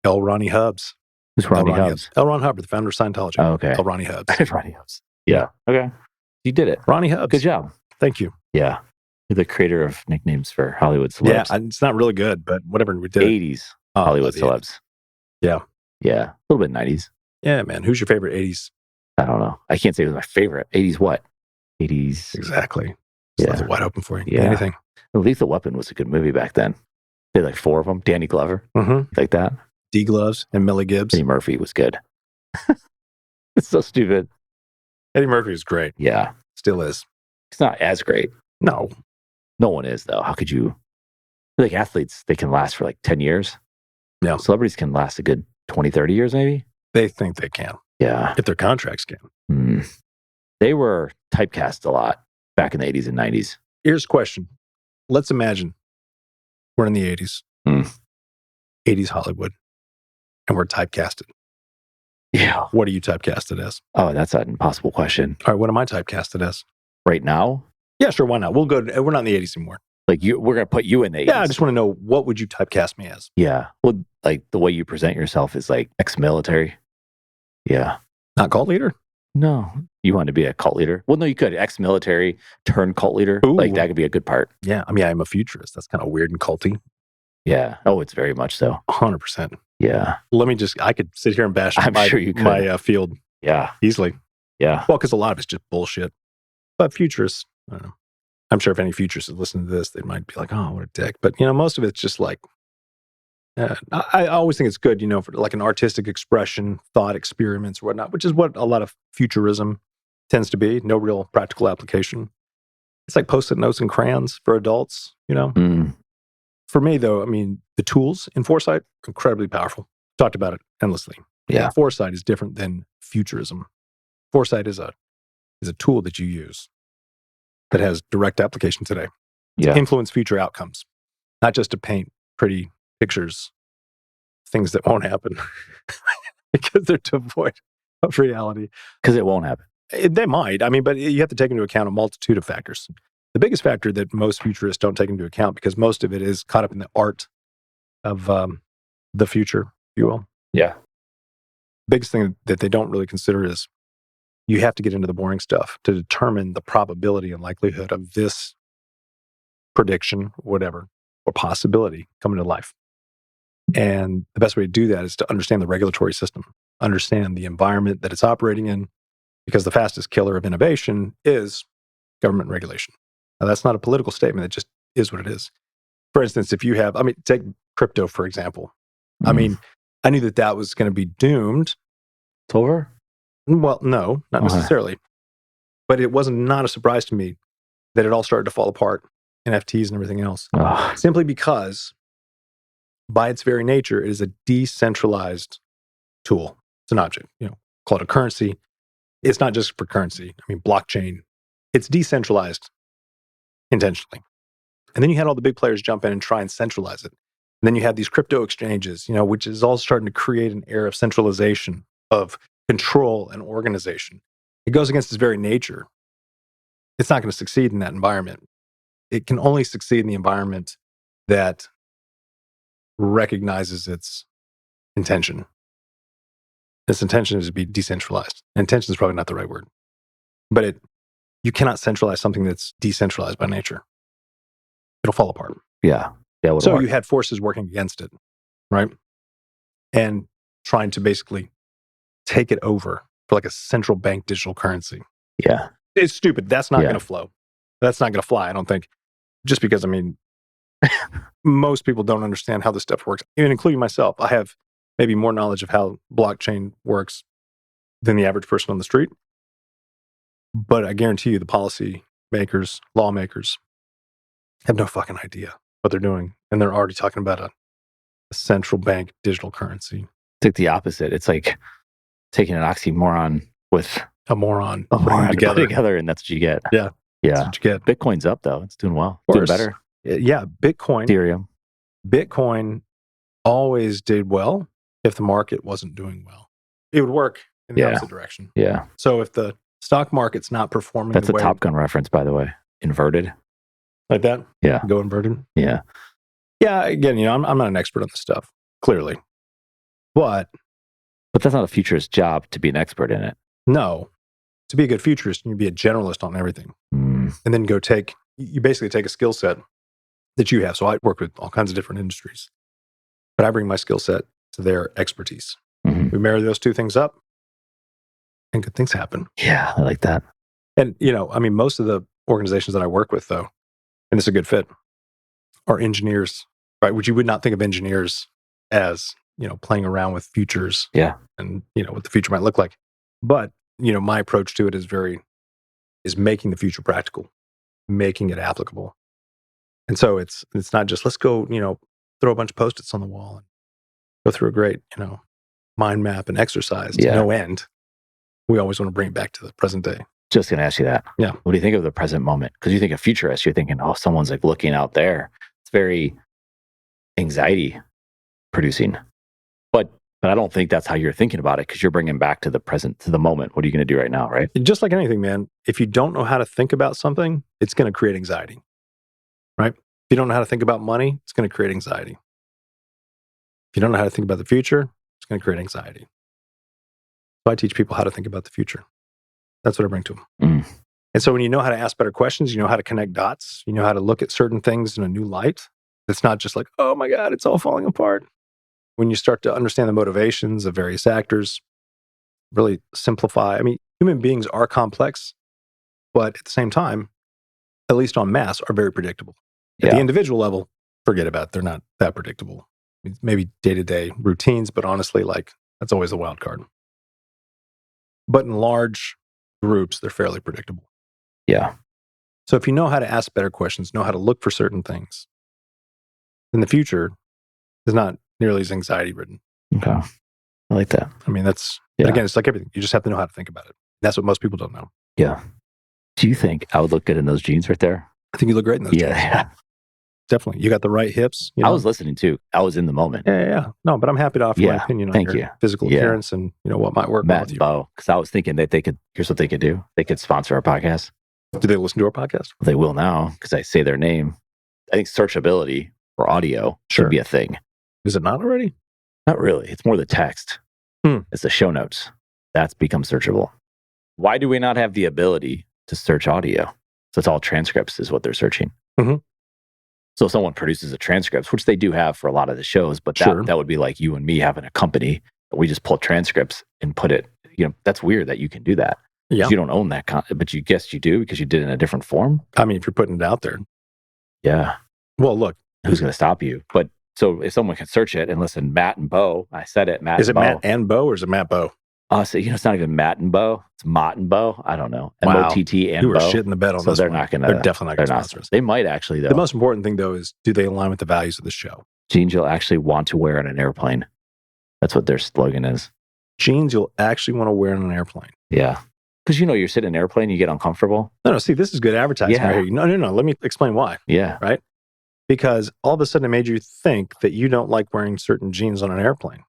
L. Ronnie Hubbs. Who's Ronnie Hubbs? L. Ron Hubbard, the founder of Scientology. Oh, okay. L. Ronnie Hubbs. Ronnie Hubbs. Yeah. Okay. You did it. Ronnie Hubbs. Good job. Thank you. Yeah. You're the creator of nicknames for Hollywood celebs. Yeah, it's not really good, but whatever we did. 80s. Oh, I Hollywood love the 80s. celebs. Yeah. Yeah. A little bit 90s. Yeah, man. Who's your favorite 80s? I don't know. I can't say it was my favorite. 80s what? 80s. Exactly. Just left Yeah. it wide open for you. Yeah. Anything. Lethal Weapon was a good movie back then. They had like 4 of them. Danny Glover. Mm-hmm. Like that. D Gloves and Millie Gibbs. Eddie Murphy was good. It's so stupid. Eddie Murphy is great. Yeah. Still is. It's not as great. No. No one is, though. How could you? Like athletes, they can last for like 10 years. Yeah. Celebrities can last a good 20, 30 years, maybe. They think they can. Yeah. If their contracts can. They were typecast a lot back in the 80s and 90s. Here's a question. Let's imagine we're in the 80s. 80s Hollywood. And we're typecasted. Yeah. What are you typecasted as? Oh, that's an impossible question. All right, what am I typecasted as? Right now? Yeah, sure, why not? We're not in the 80s anymore. Like we're going to put you in the 80s. Yeah, I just want to know, what would you typecast me as? Yeah. Well, like the way you present yourself is like ex-military. Yeah. Not cult leader? No. You want to be a cult leader? Well, no, you could. Ex-military turn cult leader. Ooh. Like that could be a good part. Yeah, I mean, I'm a futurist. That's kind of weird and culty. Yeah. Oh, it's very much so. 100%. Yeah. I could sit here and bash sure you could. my field Yeah. easily. Yeah. Well, because a lot of it's just bullshit. But futurists, I don't know. I'm sure if any futurists listen to this, they might be like, oh, what a dick. But, most of it's just like, I always think it's good, for like an artistic expression, thought experiments or whatnot, which is what a lot of futurism tends to be. No real practical application. It's like Post-it notes and crayons for adults, For me, though, I mean, the tools in foresight, incredibly powerful. Talked about it endlessly. Yeah. Foresight is different than futurism. Foresight is a tool that you use that has direct application today to influence future outcomes, not just to paint pretty pictures, things that won't happen because they're devoid of reality. Because it won't happen. They might. I mean, but you have to take into account a multitude of factors. The biggest factor that most futurists don't take into account, because most of it is caught up in the art of the future, if you will. Yeah. Biggest thing that they don't really consider is you have to get into the boring stuff to determine the probability and likelihood of this prediction, whatever, or possibility coming to life. And the best way to do that is to understand the regulatory system, understand the environment that it's operating in, because the fastest killer of innovation is government regulation. Now, that's not a political statement. It just is what it is. For instance, if you have, take crypto, for example. I mean, I knew that was going to be doomed. It's over? Well, no, not necessarily. But it was not a surprise to me that it all started to fall apart, NFTs and everything else. Simply because, by its very nature, it is a decentralized tool. It's an object, called a currency. It's not just for currency. I mean, blockchain. It's decentralized intentionally. And then you had all the big players jump in and try and centralize it. And then you have these crypto exchanges, which is all starting to create an air of centralization, of control and organization. It goes against its very nature. It's not going to succeed in that environment. It can only succeed in the environment that recognizes its intention. Its intention is to be decentralized. Intention is probably not the right word. But you cannot centralize something that's decentralized by nature. It'll fall apart. Yeah. So you had forces working against it, right? And trying to basically take it over for like a central bank digital currency. Yeah. It's stupid. That's not going to flow. That's not going to fly, I don't think. Just because, most people don't understand how this stuff works, even including myself. I have maybe more knowledge of how blockchain works than the average person on the street. But I guarantee you the policy makers, lawmakers have no fucking idea what they're doing. And they're already talking about a central bank digital currency. It's like the opposite. It's like taking an oxymoron with a moron. Together, and that's what you get. Yeah. Yeah. That's what you get. Bitcoin's up, though. It's doing well. Doing better. Yeah. Ethereum. Bitcoin always did well if the market wasn't doing well. It would work in the opposite direction. Yeah. So if the stock market's not performing that's a Top Gun reference, by the way. Inverted. Like that? Yeah. Go inverted? Yeah. Yeah. Again, I'm not an expert on this stuff, clearly. But that's not a futurist job to be an expert in it. No. To be a good futurist, you be a generalist on everything. And then you basically take a skill set that you have. So I work with all kinds of different industries. but I bring my skill set to their expertise. Mhm. We marry those two things up and good things happen. Yeah, I like that. And, most of the organizations that I work with, though, and it's a good fit, are engineers, right? Which you would not think of engineers as, playing around with futures and, what the future might look like. But, my approach to it is making the future practical, making it applicable. And so it's not just, let's go, throw a bunch of Post-its on the wall and go through a great, mind map and exercise to no end. We always want to bring it back to the present day. Just going to ask you that. Yeah. What do you think of the present moment? Because you think of futurist, you're thinking, oh, someone's like looking out there. It's very anxiety producing. But I don't think that's how you're thinking about it, because you're bringing back to the present, to the moment. What are you going to do right now, right? Just like anything, man, if you don't know how to think about something, it's going to create anxiety, right? If you don't know how to think about money, it's going to create anxiety. If you don't know how to think about the future, it's going to create anxiety. So I teach people how to think about the future. That's what I bring to them. Mm. And so when you know how to ask better questions, you know how to connect dots, you know how to look at certain things in a new light. It's not just like, oh my God, it's all falling apart. When you start to understand the motivations of various actors, really simplify. I mean, human beings are complex, but at the same time, at least en masse, are very predictable. At the individual level, forget about it. They're not that predictable. Maybe day-to-day routines, but honestly, that's always a wild card. But in large groups, they're fairly predictable. Yeah. So if you know how to ask better questions, know how to look for certain things, then the future is not nearly as anxiety-ridden. Okay. I like that. I mean, but again, it's like everything. You just have to know how to think about it. That's what most people don't know. Yeah. Do you think I would look good in those jeans right there? I think you look great in those jeans. Yeah. Definitely. You got the right hips. I was listening too. I was in the moment. Yeah. No, but I'm happy to offer my opinion on your physical appearance and what might work well with you. Bo, because I was thinking that here's what they could do. They could sponsor our podcast. Do they listen to our podcast? Well, they will now, because I say their name. I think searchability for audio should be a thing. Is it not already? Not really. It's more the text. It's the show notes. That's become searchable. Why do we not have the ability to search audio? So it's all transcripts is what they're searching. Mm-hmm. So if someone produces a transcript, which they do have for a lot of the shows, but that would be like you and me having a company. We just pull transcripts and put it, that's weird that you can do that. Yeah. You don't own that, but you guess you do because you did it in a different form. I mean, if you're putting it out there. Yeah. Well, look. Who's going to stop you? But so if someone can search it and listen, Matt and Bo, I said it, Matt. Is it Matt and Bo or is it Matt Bo? So it's not even Matt and Bo. It's Mott and Bo. I don't know. Wow. M-O-T-T and you were Bo. shitting the bed on so this they're one. not going to. They're definitely not going to sponsor us. They might actually, though. The most important thing, though, is do they align with the values of the show? Jeans you'll actually want to wear on an airplane. That's what their slogan is. Jeans you'll actually want to wear on an airplane. Yeah. Because you're sitting in an airplane, you get uncomfortable. No, see, this is good advertising right here. No. Let me explain why. Yeah. Right? Because all of a sudden it made you think that you don't like wearing certain jeans on an airplane.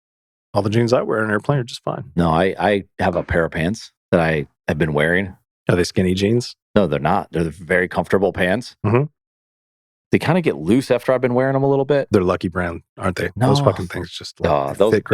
All the jeans I wear on an airplane are just fine. No, I have a pair of pants that I have been wearing. Are they skinny jeans? No, they're not. They're very comfortable pants. Mm-hmm. They kind of get loose after I've been wearing them a little bit. They're Lucky Brand, aren't they? No. Those fucking things just those are big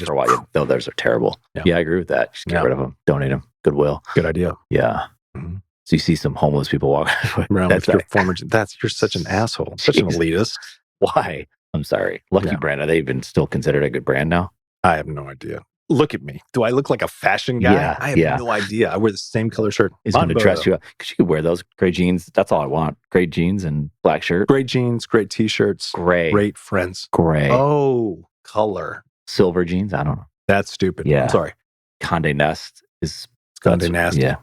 for a while. No, those are terrible. Yeah, I agree with that. Just get rid of them. Donate them. Goodwill. Good idea. Yeah. Mm-hmm. So you see some homeless people walking around with your former. You're such an asshole. Such an elitist. Why? I'm sorry. Lucky Brand. Are they even still considered a good brand now? I have no idea. Look at me. Do I look like a fashion guy? Yeah, I have no idea. I wear the same color shirt. He's going to dress you up. Because you could wear those gray jeans. That's all I want. Gray jeans and black shirt. Great jeans, great t-shirts. Great friends. Gray. Oh, color. Silver jeans? I don't know. That's stupid. Yeah. I'm sorry. Condé Nast is... Condé Nasty. Yeah.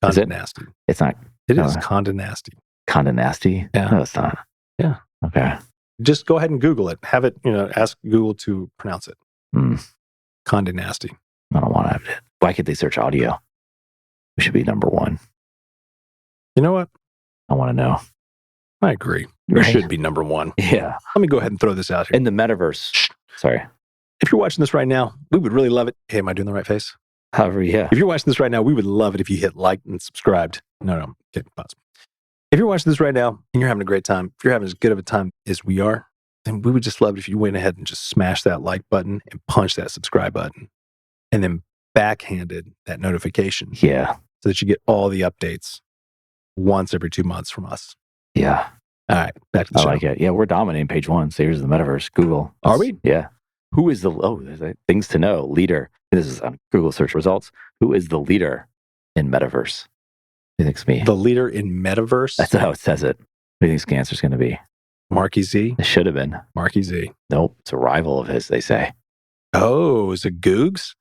Condé Nasty. It's not... It is Condé Nasty. Condé Nasty? Yeah. No, it's not. Yeah. Okay. Just go ahead and Google it. Have it, ask Google to pronounce it. Condé Nasty. I don't want to have it. Why could they search audio? We should be number one. You know what? I want to know. I agree. We should be number one. Yeah. Let me go ahead and throw this out here. In the metaverse. Sorry. If you're watching this right now, we would really love it. Hey, am I doing the right face? However, yeah. If you're watching this right now, we would love it if you hit like and subscribed. No. Okay, pause. If you're watching this right now and you're having a great time, if you're having as good of a time as we are, then we would just love it if you went ahead and just smash that like button and punch that subscribe button. And then backhanded that notification. Yeah. So that you get all the updates once every 2 months from us. Yeah. All right, back to the I show. like it. Yeah, we're dominating page one. Saviors of the Metaverse. Google. Are we? Yeah. Who is there's things to know. Leader. This is on Google search results. Who is the leader in Metaverse? Who think's me? The leader in Metaverse? That's how it says it. Who do you think the answer's going to be? Marky Z? It should have been. Marky Z. Nope. It's a rival of his, they say. Oh, is it Googs?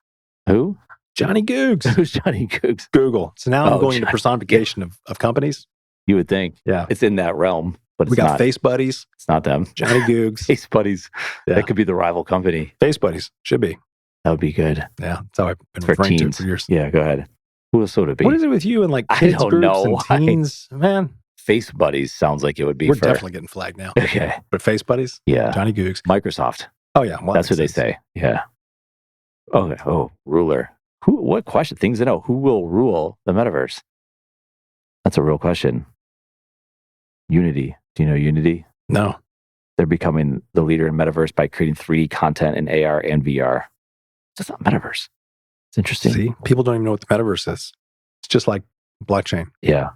Who? Johnny Googs. Who's Johnny Googs? Google. So now I'm going into personification of companies. You would think. Yeah. It's in that realm, but We it's got not. Face Buddies. It's not them. Johnny Googs. Face Buddies. Yeah. That could be the rival company. Face Buddies. Should be. That would be good. Yeah. That's how I've been For referring to it teens. for years. Yeah, go ahead. Who else would it be? What is it with you and like I kids don't groups know. and teens? Man, Face Buddies sounds like it would be we're for... definitely getting flagged now. Okay. But Face Buddies? Yeah. Johnny Googs. Microsoft. Oh, yeah. Well, That's what they makes sense. say. Yeah. Okay. Oh, ruler. Who? What question? Things to know. Who will rule the metaverse? That's a real question. Unity. Do you know Unity? No. They're becoming the leader in metaverse by creating 3D content in AR and VR. It's not metaverse. It's interesting. See, people don't even know what the metaverse is. It's just like blockchain. Yeah.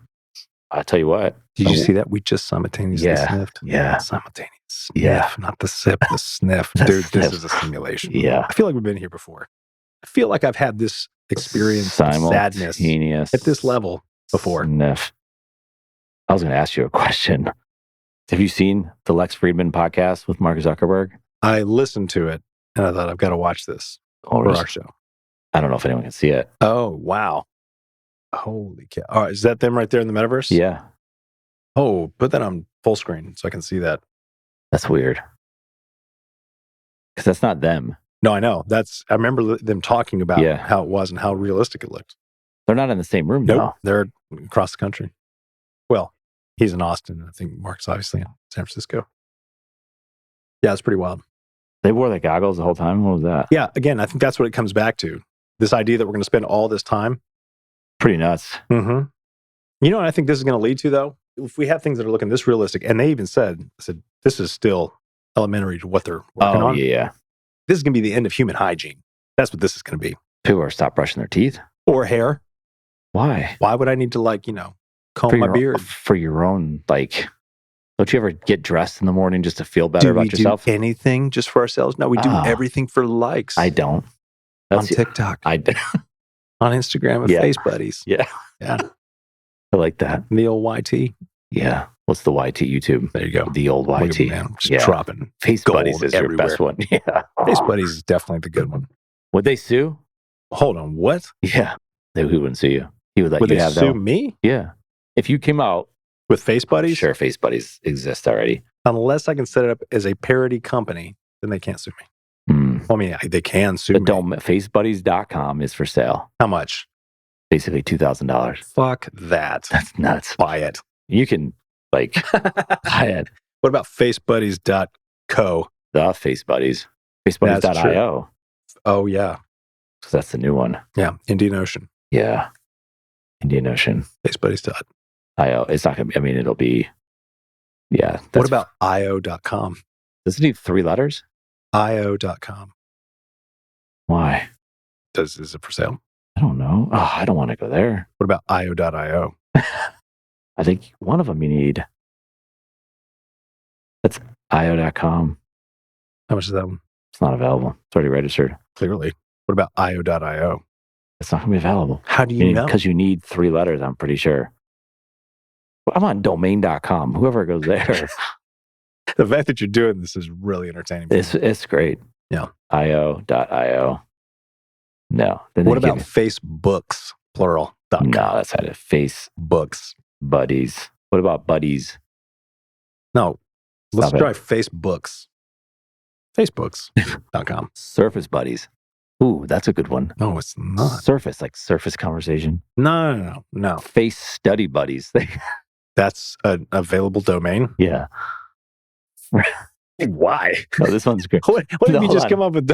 I'll tell you what. Did you see that? We just simultaneously sniffed. Yeah. Simultaneous sniff, Yeah. not the sip, the sniff. The Dude, sniff. this is a simulation. Yeah. I feel like we've been here before. I feel like I've had this experience of sadness Simultaneous at this level before. Sniff. I was going to ask you a question. Have you seen the Lex Friedman podcast with Mark Zuckerberg? I listened to it and I thought, I've got to watch this for our show. I don't know if anyone can see it. Oh, wow. Holy cow. All right, is that them right there in the metaverse? Yeah. Oh, put that on full screen so I can see that. That's weird. Because that's not them. No, I know. I remember them talking about Yeah. how it was and how realistic it looked. They're not in the same room, Nope, though. they're across the country. Well, he's in Austin. I think Mark's obviously in San Francisco. Yeah, it's pretty wild. They wore the goggles the whole time. What was that? Yeah, again, I think that's what it comes back to. This idea that we're going to spend all this time. Pretty nuts. Mm-hmm. You know what I think this is going to lead to, though? If we have things that are looking this realistic, and they even said this is still elementary to what they're working on. Yeah. This is going to be the end of human hygiene. That's what this is going to be. People are stop brushing their teeth. Or hair. Why? Why would I need to, comb my beard? For your own, don't you ever get dressed in the morning just to feel better about yourself? Do anything just for ourselves? No, we do everything for likes. I don't. On TikTok. I do. On Instagram and Face Buddies. Yeah. Yeah. I like that. The old YT. Yeah. What's the YT YouTube? There you go. The old Look at YT. me, man. Just dropping. Face gold Buddies is everywhere. your best one. Yeah. Face Buddies is definitely the good one. Would they sue? Hold on. What? Yeah. He wouldn't sue you. He would let Would you they have sue them. me? Yeah. If you came out. With Face Buddies? Sure, Face Buddies exist already. Unless I can set it up as a parody company, then they can't sue me. Well, I mean, they can sue me. Facebuddies.com is for sale. How much? Basically $2,000. Fuck that. That's nuts. Buy it. You can buy it. What about facebuddies.co? The Face Buddies. Facebuddies.io. Oh, yeah. So that's the new one. Yeah. Indian Ocean. Yeah. Indian Ocean. Facebuddies.io. It's not going to be, it'll be, yeah. What about io.com? Does it need 3 letters? io.com. Why? Is it for sale? I don't know. Oh, I don't want to go there. What about io.io? I think one of them you need. That's io.com. How much is that one? It's not available. It's already registered. Clearly. What about io.io? It's not going to be available. How do you know? Because you need 3 letters, I'm pretty sure. Well, I'm on domain.com. Whoever goes there. The fact that you're doing this is really entertaining. It's great. Yeah. io.io. No. What about Facebooks, plural? No, that's how to Facebooks. Buddies. What about buddies? No. Let's Stop try Facebooks. Facebooks.com. Surface buddies. Ooh, that's a good one. No, it's not. Surface, like surface conversation. No. Face study buddies. That's an available domain. Yeah. Why? Oh, this one's great. What did No, you hold just on. come up with?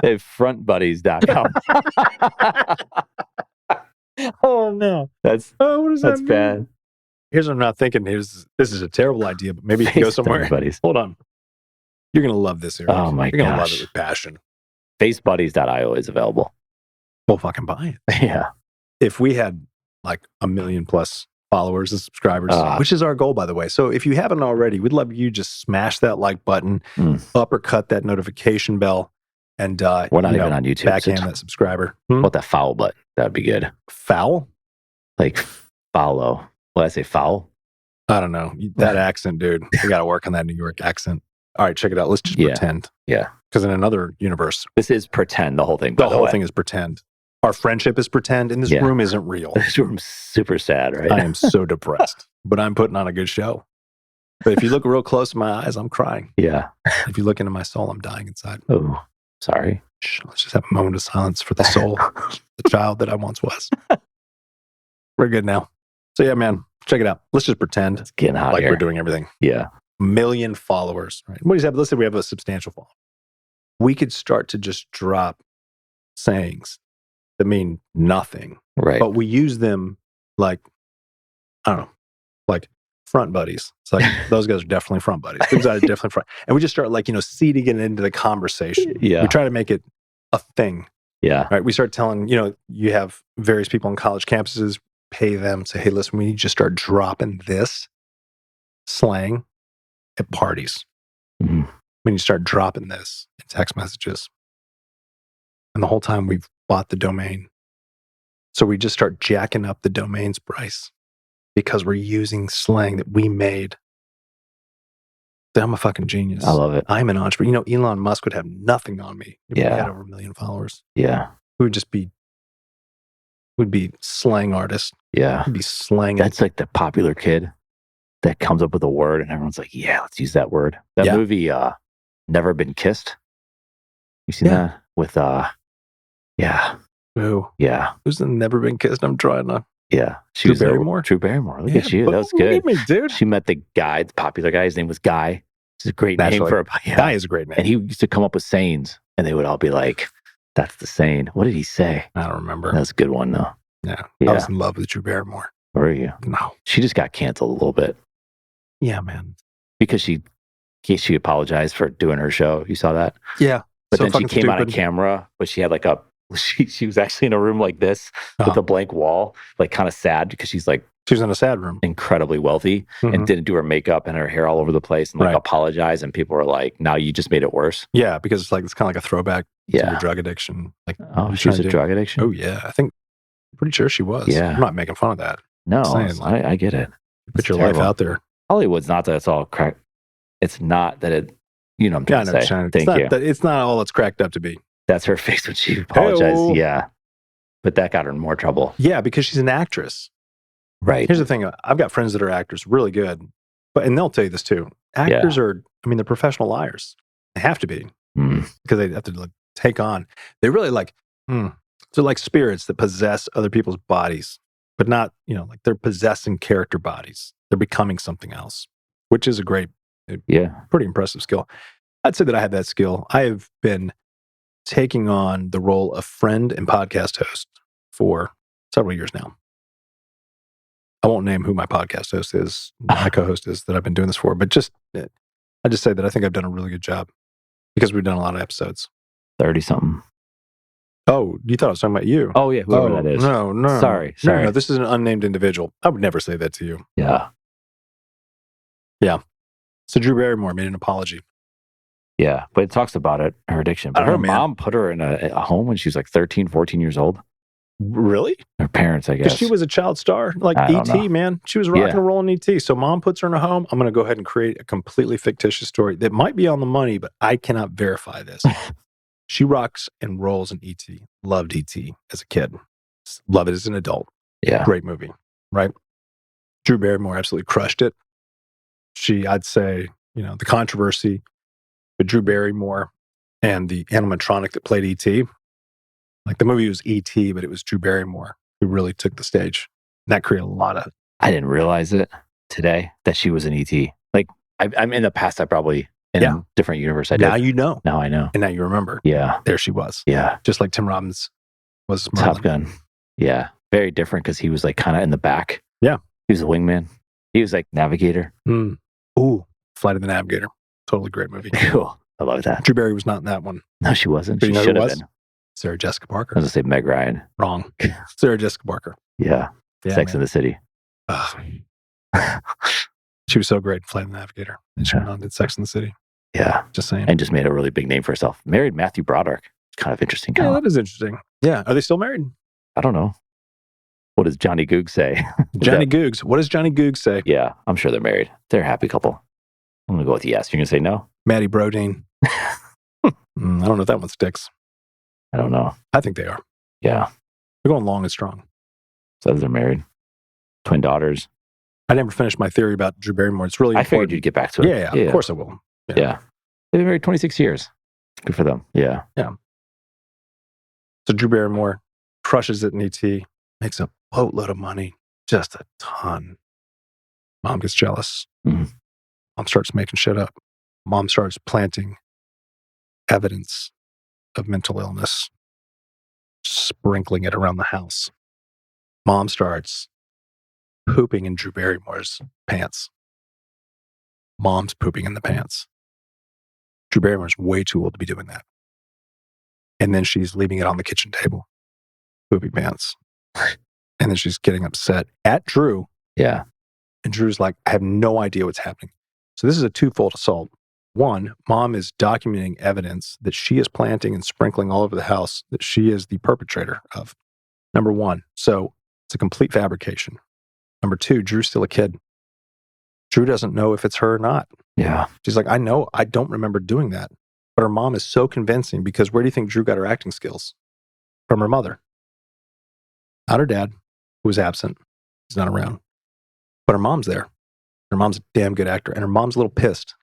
Hey, frontbuddies.com. Oh, no. What does that that's mean? bad. Here's what I'm not thinking. This is a terrible idea, but maybe you can go Face study somewhere. buddies. Hold on. You're going to love this, Eric. Oh, my You're going to love gosh. it with passion. Facebuddies.io is available. We'll fucking buy it. Yeah. If we had like 1 million plus followers and subscribers, which is our goal, by the way. So if you haven't already, we'd love you just smash that like button, uppercut that notification bell, and we're not even on YouTube. Backhand that subscriber. What that foul button? That'd be good. Foul? Like follow. What did I say? Foul? I don't know. That accent, dude. We got to work on that New York accent. All right, check it out. Let's just pretend. Yeah. Because in another universe, this is pretend. The whole thing. The whole thing is pretend. Our friendship is pretend, and this room isn't real. This room's super sad, right? I am so depressed, but I'm putting on a good show. But if you look real close in my eyes, I'm crying. Yeah. If you look into my soul, I'm dying inside. Oh, sorry. Shh, let's just have a moment of silence for the soul, the child that I once was. We're good now. So yeah, man, check it out. Let's just pretend it's getting hot like here. We're doing everything. Yeah. 1 million followers. Right? What do you have? Let's say we have a substantial following. We could start to just drop sayings that mean nothing. Right. But we use them like, I don't know, like front buddies. It's like, those guys are definitely front buddies. These guys are definitely front. And we just start like, seeding it into the conversation. Yeah. We try to make it a thing. Yeah. Right. We start telling, you have various people on college campuses, pay them, say, hey, listen, we need you to start dropping this slang at parties. Mm-hmm. We need to start dropping this in text messages. And the whole time we've bought the domain. So we just start jacking up the domain's price because we're using slang that we made. I'm a fucking genius. I love it. I'm an entrepreneur. Elon Musk would have nothing on me if we had over 1 million followers. Yeah. We would be slang artists. Yeah. We'd be slanging. That's like the popular kid that comes up with a word and everyone's like, yeah, let's use that word. That movie, Never Been Kissed. You seen that? With, Who? Yeah. Who's Never Been Kissed? I'm trying to. Yeah. Drew Barrymore? Drew Barrymore. Look at you. That was good. Me, dude. She met the guy, the popular guy. His name was Guy. It's a great name for a Guy is a great name. And he used to come up with sayings and they would all be like, that's the saying. What did he say? I don't remember. That was a good one, though. Yeah. I was in love with Drew Barrymore. Were you? No. She just got canceled a little bit. Yeah, man. Because she apologized for doing her show. You saw that? Yeah. But then she came on a camera, but she had like she was actually in a room like this with a blank wall, like kind of sad because she's like, she was in a sad room, incredibly wealthy, and didn't do her makeup and her hair all over the place and like apologize. And people were like, now you just made it worse. Yeah. Because it's kind of like a throwback to your drug addiction. Like, she was a drug addiction? Oh, yeah. I'm pretty sure she was. Yeah. I'm not making fun of that. No, I get it. Put your life out there. Hollywood's not that it's all cracked. It's not that it, what I'm trying to say. Thank you. It's not all it's cracked up to be. That's her face when she apologized. Hey-o. Yeah. But that got her in more trouble. Yeah, because she's an actress. Right. Here's the thing. I've got friends that are actors, really good. And they'll tell you this too. Actors are, they're professional liars. They have to be. Because they have to take on. They really they're like spirits that possess other people's bodies. But not, they're possessing character bodies. They're becoming something else, which is a great, pretty impressive skill. I'd say that I have that skill. I have been taking on the role of friend and podcast host for several years now. I won't name who my podcast host is, my co-host is that I've been doing this for, but I just say that I think I've done a really good job because we've done a lot of episodes. 30-something. Oh, you thought I was talking about you? Oh, yeah, whoever that is. No. Sorry. No, this is an unnamed individual. I would never say that to you. Yeah. So Drew Barrymore made an apology. Yeah, but it talks about it, her addiction. But her mom put her in a home when she was like 13, 14 years old. Really? Her parents, I guess. Because she was a child star, like E.T., man. She was rocking and rolling E.T. So mom puts her in a home. I'm going to go ahead and create a completely fictitious story that might be on the money, but I cannot verify this. She rocks and rolls in E.T. Loved E.T. as a kid. Love it as an adult. Yeah. Great movie, right? Drew Barrymore absolutely crushed it. I'd say, the controversy with Drew Barrymore and the animatronic that played E.T., like the movie was E.T., but it was Drew Barrymore who really took the stage. And that created a lot of... I didn't realize it today that she was an E.T. Like, I'm in the past, I probably, in a different universe, I did. Now you know. Now I know. And now you remember. Yeah. There she was. Yeah. Just like Tim Robbins was Merlin. Top Gun. Yeah. Very different because he was like kind of in the back. Yeah. He was a wingman. He was like navigator. Ooh, Flight of the Navigator. Totally great movie. Cool. I love that. Drew Barry was not in that one. No, she wasn't. But She should have been. Sarah Jessica Parker. I was going to say Meg Ryan. Wrong. Sarah Jessica Parker. Yeah. Sex in the City. She was so great in Flight of the Navigator. And she went on and did Sex in the City. Yeah. Just saying. And just made a really big name for herself. Married Matthew Broderick. Kind of interesting. Yeah, that is interesting. Yeah. Are they still married? I don't know. What does Johnny Goog say? Johnny Googs. What does Johnny Googs say? Yeah, I'm sure they're married. They're a happy couple. I'm going to go with yes. You're going to say no? Maddie Brodeen. I don't know if that one sticks. I don't know. I think they are. Yeah. They're going long and strong. Says they're married. Twin daughters. I never finished my theory about Drew Barrymore. It's really important. I figured you'd get back to it. Yeah, of course I will. Yeah. They've been married 26 years. Good for them. Yeah. Yeah. So Drew Barrymore crushes it in ET, makes a boatload of money, just a ton. Mom gets jealous. Mm-hmm. Mom starts making shit up. Mom starts planting evidence of mental illness, sprinkling it around the house. Mom starts pooping in Drew Barrymore's pants. Mom's pooping in the pants. Drew Barrymore's way too old to be doing that. And then she's leaving it on the kitchen table. Poopy pants. And then she's getting upset at Drew. Yeah. And Drew's like, I have no idea what's happening. So this is a twofold assault. One, Mom is documenting evidence that she is planting and sprinkling all over the house that she is the perpetrator of. Number one. So it's a complete fabrication. Number two, Drew's still a kid. Drew doesn't know if it's her or not. Yeah. She's like, I know, I don't remember doing that. But her mom is so convincing because where do you think Drew got her acting skills? From her mother. Not her dad, who was absent. He's not around. But her mom's there. Her mom's a damn good actor. And her mom's a little pissed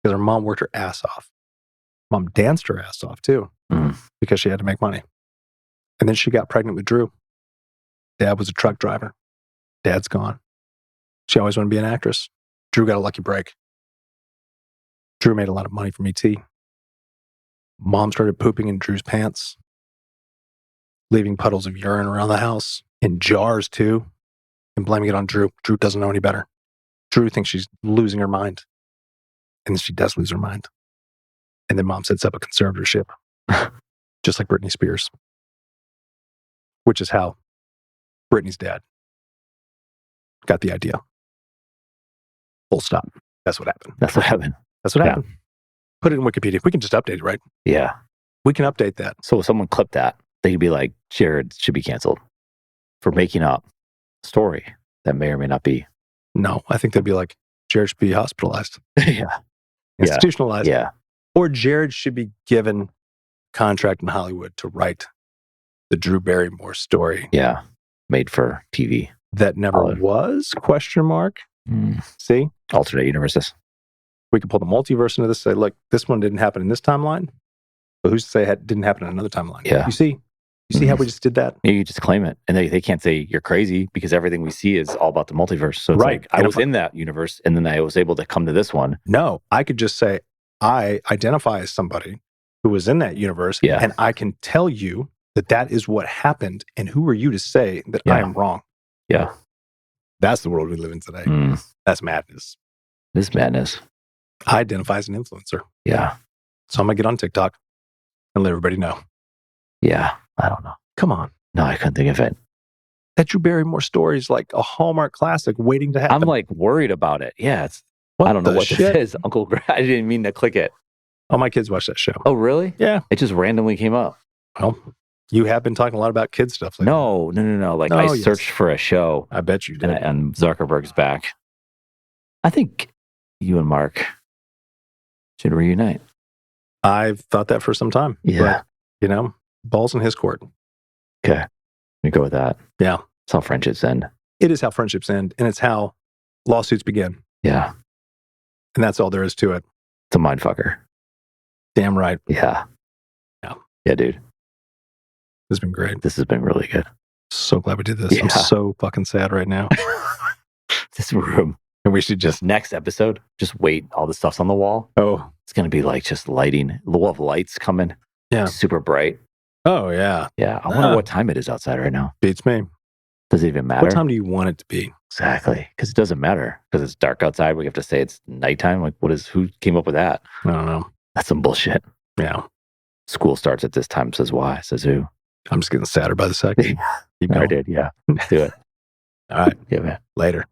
because her mom worked her ass off. Mom danced her ass off too because she had to make money. And then she got pregnant with Drew. Dad was a truck driver. Dad's gone. She always wanted to be an actress. Drew got a lucky break. Drew made a lot of money from ET. Mom started pooping in Drew's pants, leaving puddles of urine around the house, in jars too, and blaming it on Drew. Drew doesn't know any better. Drew thinks she's losing her mind. And then she does lose her mind. And then Mom sets up a conservatorship, just like Britney Spears, which is how Britney's dad got the idea. Full stop. That's what happened. That's what happened. That's what happened. Put it in Wikipedia. We can just update it, right? Yeah. We can update that. So if someone clipped that, they could be like, Jared should be canceled for making up a story that may or may not be. No, I think they'd be like, Jared should be hospitalized. Yeah. Institutionalized. Yeah. Or Jared should be given a contract in Hollywood to write the Drew Barrymore story. Yeah. Made for TV. That never was, question mark. See? Alternate universes. We could pull the multiverse into this, say, look, this one didn't happen in this timeline, but who's to say it didn't happen in another timeline? Yeah. You see how we just did that? Yeah, you just claim it. And they can't say you're crazy because everything we see is all about the multiverse. So it's like, I was in that universe and then I was able to come to this one. No, I could just say, I identify as somebody who was in that universe and I can tell you that that is what happened. And who are you to say that I am wrong? Yeah. That's the world we live in today. That's madness. This madness. I identify as an influencer. Yeah. So I'm going to get on TikTok and let everybody know. Yeah. I don't know. Come on. No, I couldn't think of it. That Drew Barrymore story is like a Hallmark classic waiting to happen. I'm like worried about it. Yeah. I don't know what this is. Uncle Greg. I didn't mean to click it. Oh, my kids watch that show. Oh, really? Yeah. It just randomly came up. Well, you have been talking a lot about kid stuff lately. No. Like I searched for a show. I bet you did. And Zuckerberg's back. I think you and Mark should reunite. I've thought that for some time. Yeah. But, ball's in his court. Okay. We go with that. Yeah. It's how friendships end. It is how friendships end. And it's how lawsuits begin. Yeah. And that's all there is to it. It's a mindfucker. Damn right. Yeah. Yeah. Yeah, dude. This has been great. This has been really good. So glad we did this. Yeah. I'm so fucking sad right now. This room. And we should just, next episode, just wait. All the stuff's on the wall. Oh. It's going to be like just lighting. We'll have lights coming. Yeah. Super bright. Oh, yeah. Yeah. I wonder what time it is outside right now. Beats me. Does it even matter? What time do you want it to be? Exactly. Because it doesn't matter. Because it's dark outside. We have to say it's nighttime. Like, who came up with that? I don't know. That's some bullshit. Yeah. School starts at this time, says why, says who. I'm just getting sadder by the second. I did, yeah. Do it. All right. Yeah, man. Later.